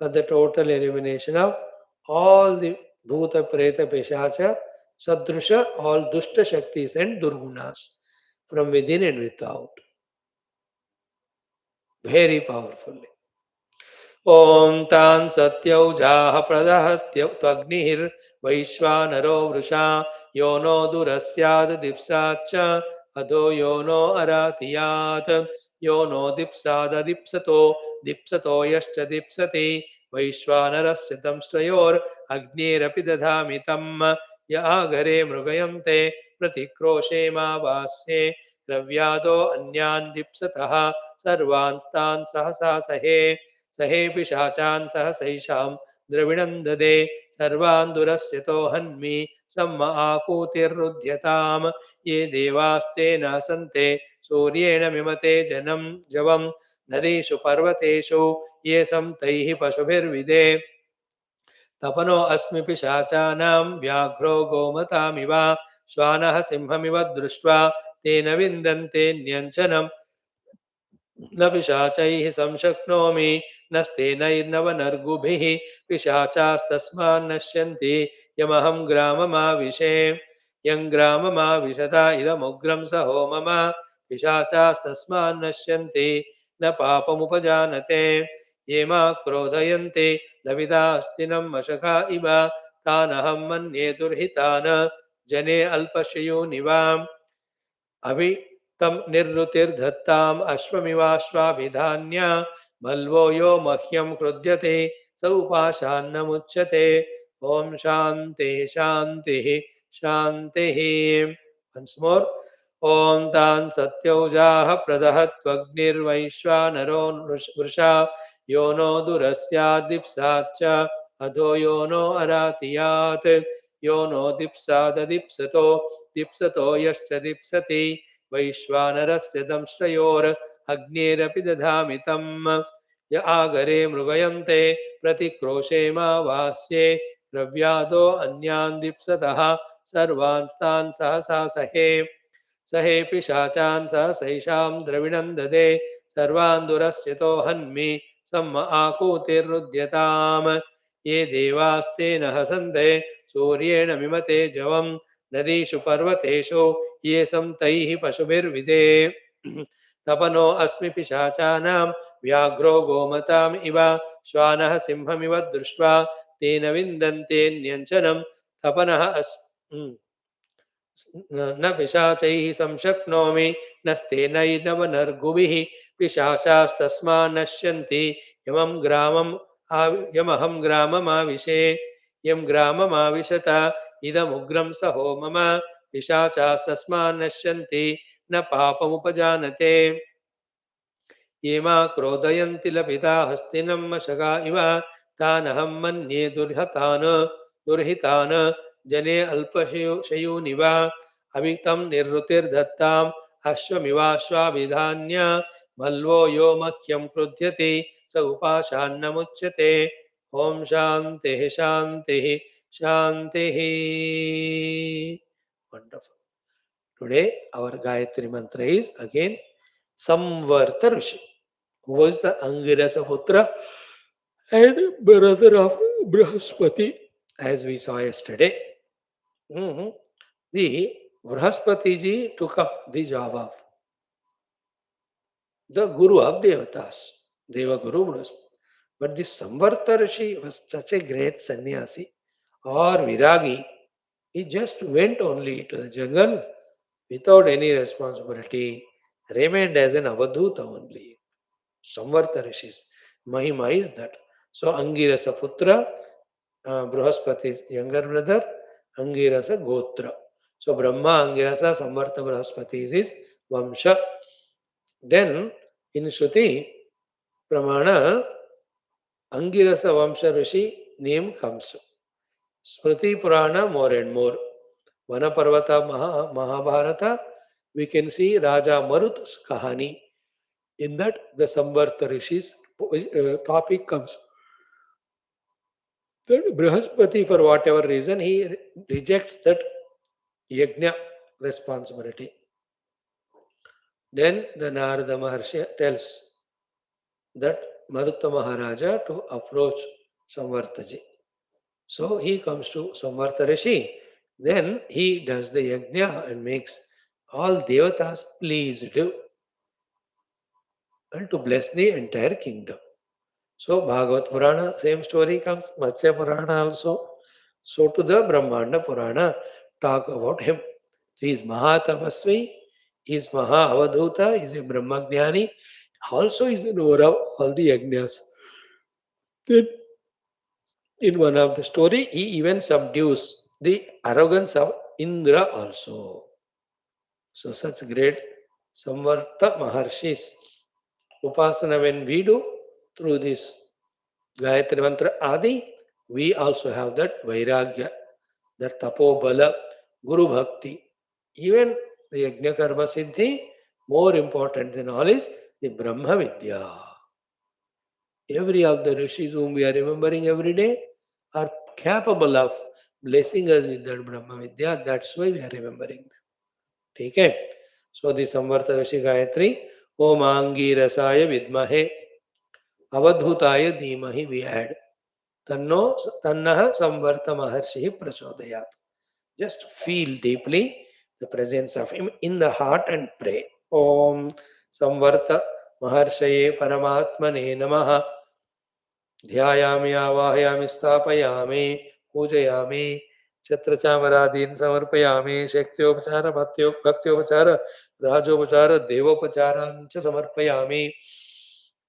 for the total elimination of all the Bhuta, Preta, Pishacha, Sadrusha, all Dushta Shaktis and Durgunas from within and without. Very powerfully. Om Tan Satyaujaha Pradahatyagnihr Vaishvanaro Vrusha Yono Durasyad Dipsacha Adho Yono Aratiyat yo no दीप्साददीप्सतो दीप्सतो यश्च दीप्सति वैश्वानरस्य दंष्ट्रयोरग्निरपि दधामि तम् य आगरे मृगयन्ते प्रतिक्रोशे मा वास्ये द्रव्यादो अन्यान् दीप्सतः सर्वान् तान् सहसा सहे पिशाचान् सहसैषां द्रविणं ददे सर्वान् दुरस्यतो हन्मि सम्म आकूतिर्रुध्यताम् ये देवास्ते न सन्ते सूर्येण मिमते जवं नदीषु पर्वतेषु ये सन्तैः पशुभिर्विदे तपनो अस्मि पिशाचानां व्याघ्रो गोमतामिव श्वानः सिंहमिव दृष्ट्वा तेन विन्दन्ते न्यञ्चनम् न पिशाचैः संशक्नोमि नस्तेनैर्नवनर्गुभिः पिशाचास्तस्मान्नश्यन्ति यमहं ग्राममाविशे यं ग्राममाविशता इदमुग्रं सहो मम पिशाचास्तस्मान्नश्यन्ति न पापमुपजानते ये मा क्रोधयन्ति लविदास्तिनं मशका इव तानहं मन्ये दुर्हितान् जने अल्पशयूनिव अभि तं निर्वृतिर्धत्ताम् अश्वमिवाश्वाभिधान्य बल्वो यो मह्यं क्रुध्यते स उपाशान्नमुच्यते ॐ शान्तिः शान्तिः शान्तिः once more ॐ तान् सत्यौजाः प्रदहत्वग्निर्वैश्वानरो वृषा यो नो दुरस्याद्दिप्साच्च अधो यो नो अरातियात् यो नो दीप्साददीप्सतो दीप्सतो यश्च दीप्सति वैश्वानरस्य दंष्ट्रयोरग्निरपि दधामि तम् य आगरे मृगयन्ते प्रतिक्रोशे मा वास्ये द्रव्यादो अन्यान् दीप्सतः सर्वान् तान् सहसा सहे पिशाचान् सहसैषां द्रविणं ददे सर्वान् दुरस्यतो हन्मि सम्म आकूतिर्रुध्यताम् ये देवास्ते न हसन्ते सूर्येण मिमते जवं नदीषु पर्वतेषु ये सन्तैः पशुभिर्विदे तपनो अस्मि पिशाचानां व्याघ्रो गोमताम् इव श्वानः सिंहमिव दृष्ट्वा तेन विन्दन्ते न्यञ्चनं तपनः न पिशाचैः संशक्नोमि नस्तेनैर्नवनर्गुभिः पिशाचास्तस्मान्नश्यन्ति यमहं ग्राममाविशे यं ग्राममाविशत इदमुग्रं सहो मम पिशाचास्तस्मान्नश्यन्ति न पापमुपजानते ये मा क्रोधयन्ति लपिता हस्तिनं मशका इव तानहं मन्ये दुर्हितान् जने अल्पशयूनिव अविक्तं निर्वृतिर्धत्ताम् अश्वमिवाश्वाभिधान्य मल्वो यो मह्यं क्रुध्यति स उपाशान्नमुच्यते ॐ शान्तिः शान्तिः शान्तिः Wonderful. Today our Gayatri mantra is again Samvartha Rishi, who was the Angirasa Putra and brother of Brahaspati, as we saw yesterday. The Brahaspati ji took up the job of the Guru of Devatas, Deva Guru Brahaspati. But this Samvartha Rishi was such a great sannyasi or viragi. He just went only to the jungle without any responsibility, remained as an avadhuta only. Samvartha Rishi's Mahima is that. So Angirasa Putra, Brahaspati's younger brother, Angirasa Gotra. So Brahma, Angirasa, Samvartha, Brahaspati is his Vamsha. Then in Shruti, Pramana, Angirasa Vamsha Rishi name comes. Smriti Purana more and more. Vanaparvata Mahabharata, we can see Raja Marut's Kahani. In that, the Samvartha Rishi's topic comes. That Brahaspati, for whatever reason, he rejects that Yajna responsibility. Then the Narada Maharshi tells that Maruta Maharaja to approach Samvartaji. So he comes to Samvartha Rishi. Then he does the Yajna and makes all Devatas pleased and to bless the entire kingdom. So Bhagavad Purana, same story comes, Matsya Purana also. So to the Brahmanda Purana, talk about him. He is Mahatapasvi, is Maha Avadhuta, is a Brahmagnani, also is the knower of all the Agnyas. Then, in one of the story, he even subdues the arrogance of Indra also. So, such great Samvarta Maharshis Upasana when we do through this Gayatri Mantra Adi, we also have that Vairagya, that Tapobala, Guru Bhakti. Even the Yajna Karma Siddhi, more important than all is the Brahma Vidya. Every of the rishis whom we are remembering every day are capable of blessing us with that Brahma Vidya. That's why we are remembering them. Okay? So the Samvarta Rishi Gayatri, Om Angi Rasaya Vidmahe Avadhutaya Dhimahi we add. Tannaha Samvarta Maharshi Prachodayat. Just feel deeply the presence of him in the heart and pray. Om Samvarta Maharshaye Paramatmane Namaha. ध्यायामि आवाहयामि स्थापयामि पूजयामि छत्रचामरादीन् समर्पयामि शक्त्योपचार भक्त्योपचार राजोपचार देवोपचारान् च समर्पयामि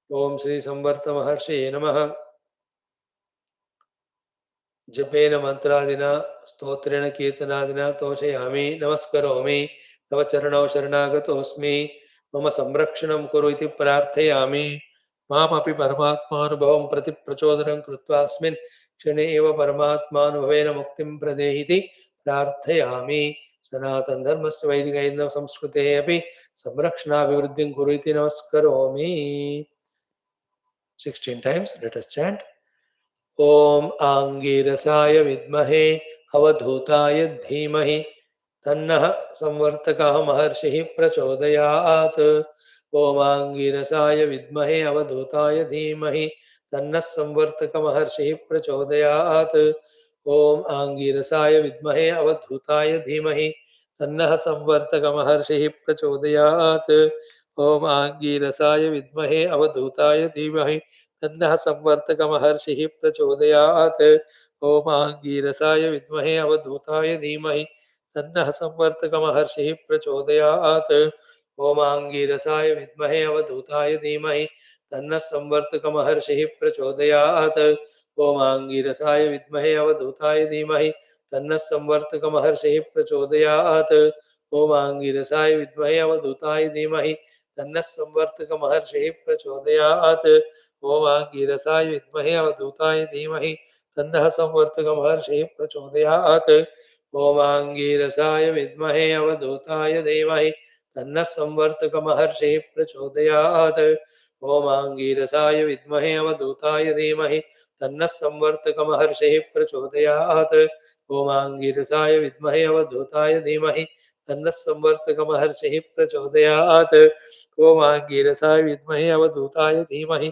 ओम श्री संवर्त महर्षिये नमः जपेन मंत्रादिना स्तोत्रेण कीर्तनादिना तोषयामि नमस्करोमि तव चरणौ शरणागतोऽस्मि मम संरक्षणं कुरु इति प्रार्थयामि मामपि परमात्मानुभवं प्रति प्रचोदनं कृत्वा अस्मिन् क्षणे एव परमात्मानुभवेन मुक्तिं प्रदेहि इति प्रार्थयामि सनातन धर्मस्य वैदिक हिन्दव संस्कृतेः अपि संरक्षणाभिवृद्धिं कुरु इति नमस्करोमि 16 times let us chant ओम आंगीरसाय विद्महे अवधूताय धीमहि तन्नः संवर्तकः महर्षिः प्रचोदयात् ओम आंगीरसाय विद्महे अवधूताय धीमहि तन्नः संवर्तकः महर्षिः प्रचोदयात् ओम आंगीरसाय विद्महे अवधूताय धीमहि तन्नः संवर्तकः महर्षिः प्रचोदयात् ओम आंगीरसाय विद्महे अवधूताय धीमहि तन्नः संवर्तक महर्षिः प्रचोदयात् ओम आंगीरसाय विद्महे अवधूताय धीमहि तन्नः संवर्तक महर्षिः प्रचोदयात् ओम आंगीरसाय विद्महे अवधूताय धीमहि तन्नः संवर्तक महर्षिः प्रचोदयात् ओम आंगीरसाय विद्महे अवधूताय धीमहि तन्नः संवर्तक महर्षिः प्रचोदयात् ओम आंगीरसाय विद्महे अवधूताय धीमहि तन्नः संवर्तक महर्षिः प्रचोदयात् ओम आंगीरसाय विद्महे अवधूताय धीमहि तन्नः संवर्तक महर्षिः प्रचोदयात् ओम आंगीरसाय विद्महे अवधूताय धीमहि तन्नः संवर्तक महर्षिः प्रचोदयात् ओम आंगीरसाय विद्महे अवधूताय धीमहि तन्नः संवर्तक महर्षिः प्रचोदयात् ओम आंगीरसाय विद्महे अवधूताय धीमहि तन्नः संवर्तक महर्षिः प्रचोदयात् ओम आंगीरसाय विद्महे अवधूताय धीमहि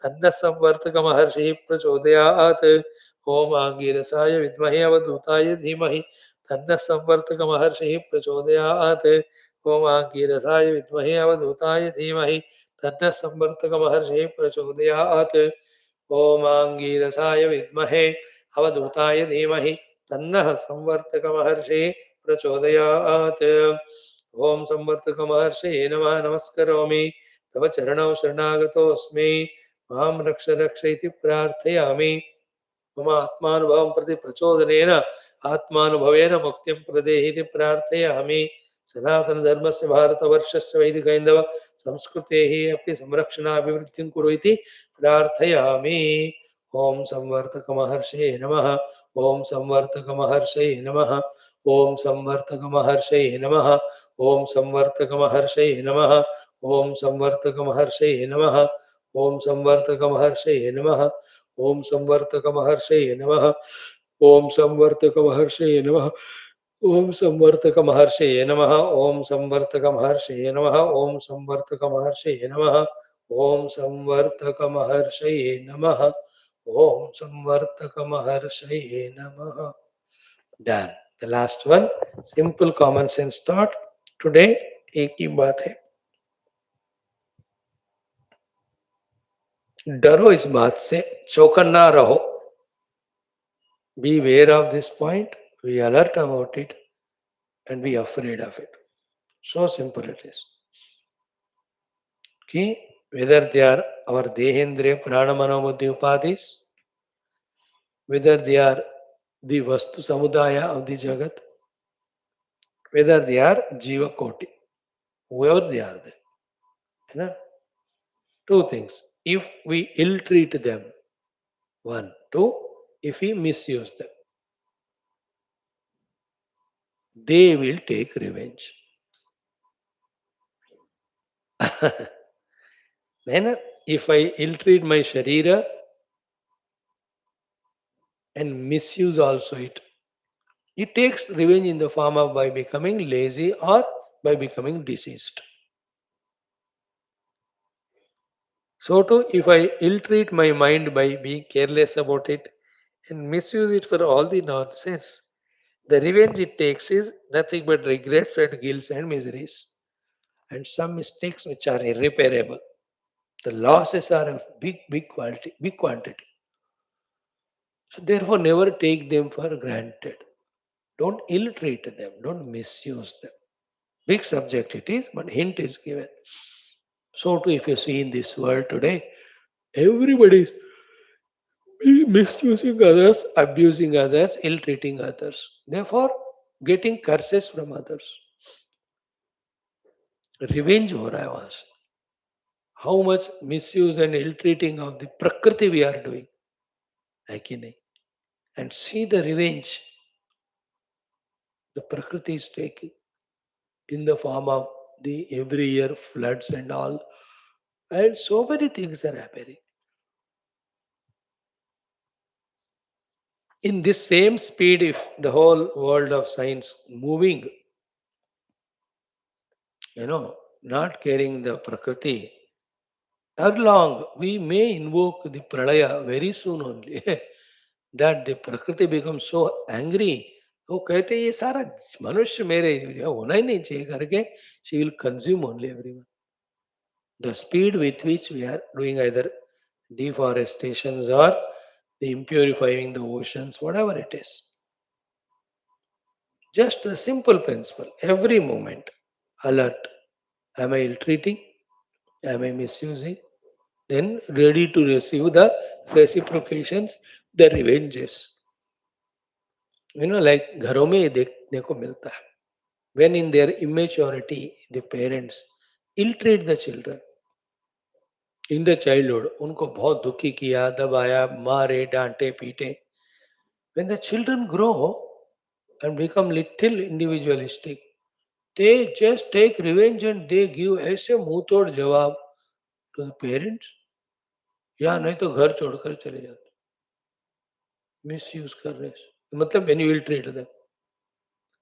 तन्नः संवर्तक महर्षिः प्रचोदयात् ओम आंगीरसाय विद्महे अवधूताय धीमहि तन्नः संवर्तक महर्षिः प्रचोदयात् ओम आंगीरसाय विद्महे अवधूताय धीमहि तन्नः संवर्तक महर्षिः प्रचोदयात् ओम आंगीरसाय विद्महे अवधूताय धीमहि तन्नः संवर्तक महर्षिः प्रचोदयात् ओम संवर्तक महर्षिये नमः नमस्करोमि तव चरणौ शरणागतोऽस्मि मां रक्ष रक्ष इति प्रार्थयामि मम आत्मानुभवं प्रति प्रचोदनेन आत्मानुभवेन मुक्तिं प्रदेहि इति प्रार्थयामि सनातनधर्मस्य भारतवर्षस्य वैदिकैन्दव संस्कृतेः अपि संरक्षणाभिवृद्धिं कुरु इति प्रार्थयामि ॐ संवर्तकमहर्षये नमः ॐ संवर्तकमहर्षये नमः ॐ संवर्तकमहर्षये नमः ॐ संवर्तकमहर्षये नमः ॐ संवर्तकमहर्षये नमः ॐ संवर्तकमहर्षये नमः ओम संवर्तक महर्षये नमः ओम संवर्तक महर्षये नमः ओम संवर्तक महर्षये नमः ओम संवर्तक महर्षये नमः ओम संवर्तक महर्षये नमः ओम संवर्तक महर्षये नमः ओम संवर्तक महर्षये नमः done the last one simple common sense thought today एक ही बात है डरो इस बात से चौकन्ना रहो be aware of this point, be alert about it, and be afraid of it. So simple it is. Ki whether they are our Dehendriya Prana Manobuddhi Upadhis, whether they are the Vastu Samudaya of the Jagat, whether they are Jiva Koti, whoever they are there. You know, two things. If we ill treat them, one. Two, if we misuse them, they will take revenge. Then, if I ill treat my Sharira and misuse also it, it takes revenge in the form of by becoming lazy or by becoming deceased. So too, if I ill treat my mind by being careless about it and misuse it for all the nonsense, the revenge it takes is nothing but regrets and guilt and miseries, and some mistakes which are irreparable. The losses are of big quality, big quantity. So therefore, never take them for granted. Don't ill treat them. Don't misuse them. Big subject it is, but hint is given. So too, if you see in this world today, everybody is misusing others, abusing others, ill treating others. Therefore, getting curses from others. Revenge हो रहा है वहां से. How much misuse and ill treating of the prakriti we are doing, है कि नहीं? And see the revenge the prakriti is taking in the form of the every year floods and all, and so many things are happening. In this same speed, if the whole world of science moving, not caring the prakriti, ere long we may invoke the pralaya very soon only. That the prakriti becomes so angry. वो कहते ये सारा मनुष्य मेरे होना ही नहीं चाहिए करके she will consume only everyone. The speed with which we are doing either deforestations or the impurifying the oceans, whatever it is. Just a simple principle. Every moment, alert. Am I ill treating? Am I misusing? Then ready to receive the reciprocations, the revenges. Like घरों में ये देखने को मिलता है. When in their immaturity, the parents ill treat the children. In the childhood, उनको बहुत दुखी किया, दबाया, मारे, डांटे, पीटे. When the children grow and become little individualistic, they just take revenge and they give ऐसे मुंह तोड़ जवाब to the parents, या नहीं तो घर छोड़कर चले जाते. Misuse कर रहे हैं. मतलब when you ill treat them.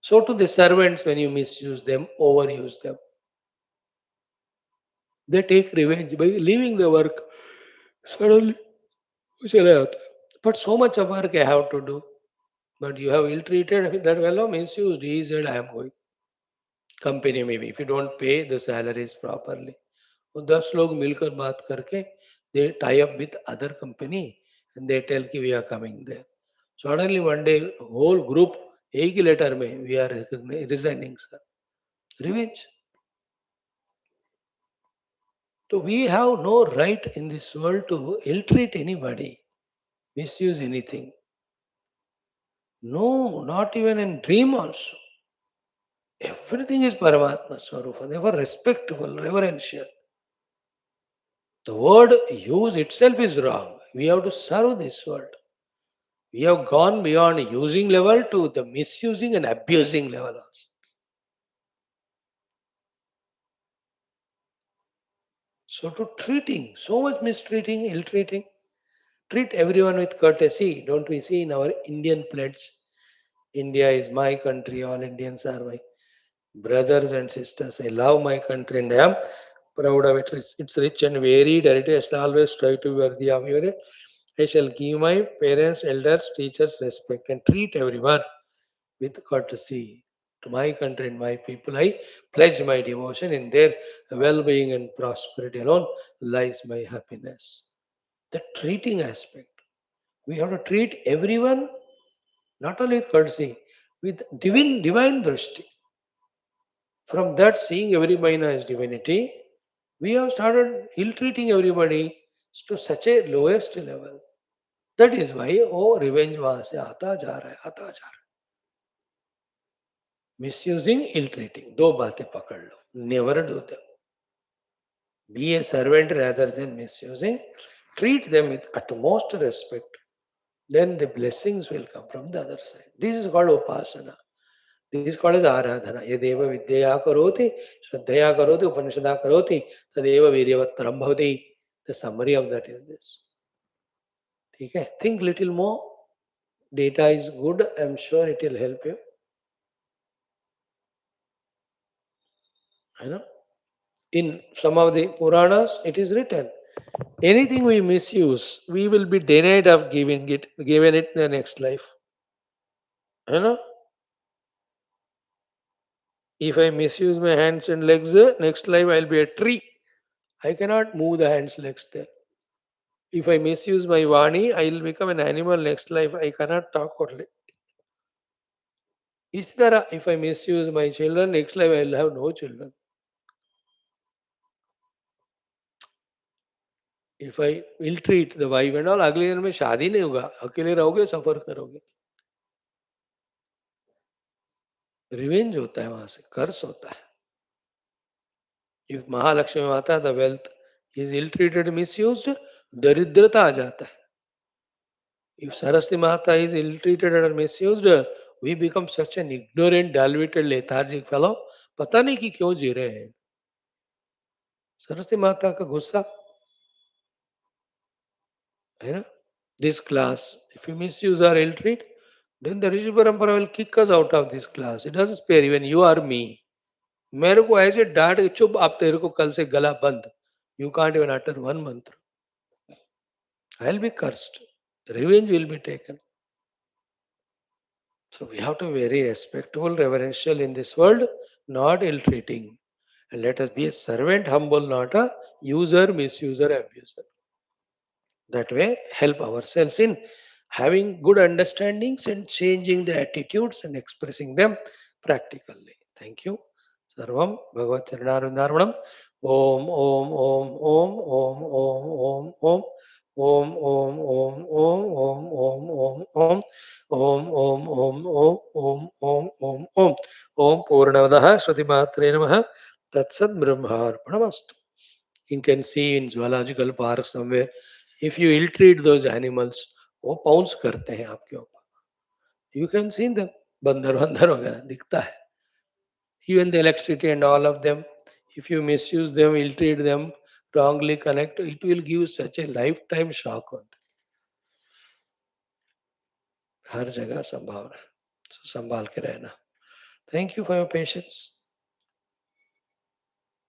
So to the servants, when you misuse them, overuse them, they take revenge by leaving the work. Suddenly, वो चला जाता है. But so much of work I have to do. But you have ill treated that fellow, misused. He said, I am going. Company maybe, if you don't pay the salaries properly. वो 10 लोग मिलकर बात करके they tie up with other company and they tell कि we are coming there. Suddenly one day whole group एक ही letter में we are resigning sir. Revenge. So we have no right in this world to ill treat anybody, misuse anything. No, not even in dream also. Everything is Paramatma Swarupa. They were respectful, reverential. The word use itself is wrong. We have to serve this world. We have gone beyond using level to the misusing and abusing level also. So to treating, so much mistreating, ill treating, treat everyone with courtesy. Don't we see in our Indian pledge? India is my country, all Indians are my brothers and sisters. I love my country and I am proud of it. It's rich and varied heritage. I shall always try to be worthy of it. I shall give my parents, elders, teachers respect and treat everyone with courtesy. To my country and my people, I pledge my devotion. In their well being and prosperity alone lies my happiness. The treating aspect. We have to treat everyone not only with courtesy, with divine drishti. From that, seeing everybody as divinity, we have started ill-treating everybody to such a lowest level. That is why, oh, revenge वहां से आता जा रहा है, आता जा रहा है. Misusing, ill-treating. दो बातें पकड़ लो. Never do them. Be a servant rather than misusing. Treat them with utmost respect. Then the blessings will come from the other side. This is called upasana. This is called as aradhana. Yadeva vidyaya karoti, shraddhaya karoti, upanishada karoti, tadeva viryavatram bhavati. The summary of that is this. Okay? Think little more. Data is good. I'm sure it will help you. You know? In some of the Puranas, it is written, anything we misuse, we will be denied of given it in the next life. You know? If I misuse my hands and legs, next life I'll be a tree. I cannot move the hands, legs there. If I misuse my Vani, I will become an animal next life. I cannot talk only. Is there if I misuse my children, next life I will have no children. If I ill treat the wife and all, अगले जन्म में शादी नहीं होगा, अकेले रहोगे, सफर करोगे. Revenge होता है वहां से, कर्स होता है. If महालक्ष्मी माता, the wealth is ill treated, misused, दरिद्रता आ जाता है. If Saraswati Mata is ill treated or misused, we become such an ignorant, diluted, lethargic fellow. पता नहीं कि क्यों जी रहे हैं. सरस्वती माता का गुस्सा है ना. This class, if you misuse or ill treat, then the Rishi Parampara will kick us out of this class. It doesn't spare even you or me. मेरे को ऐसे डांट के चुप, आप तेरे को कल से गला बंद. You can't even utter one mantra. I'll be cursed. Revenge will be taken. So we have to be very respectful, reverential in this world, not ill-treating. And let us be a servant, humble, not a user, misuser, abuser. That way, help ourselves in having good understandings and changing the attitudes and expressing them practically. Thank you. Sarvam Bhagavat Charanarvindarvanam. Om Om Om Om Om Om Om Om. Om Om Om Om Om Om Om Om. Om Om Om Om Om Om Om Om. Om Purnavadah Shruti Matre Namaha. Tatsad Brahmarpanamastu. You can see in zoological park somewhere, if you ill treat those animals, वो pounce करते हैं आपके ऊपर. You can see them. बंदर वंदर वगैरह दिखता है. Even the electricity and all of them, if you misuse them, ill treat them, wrongly connect, it will give such a lifetime shock on हर जगह संभावना. So संभाल के रहना. Thank you for your patience.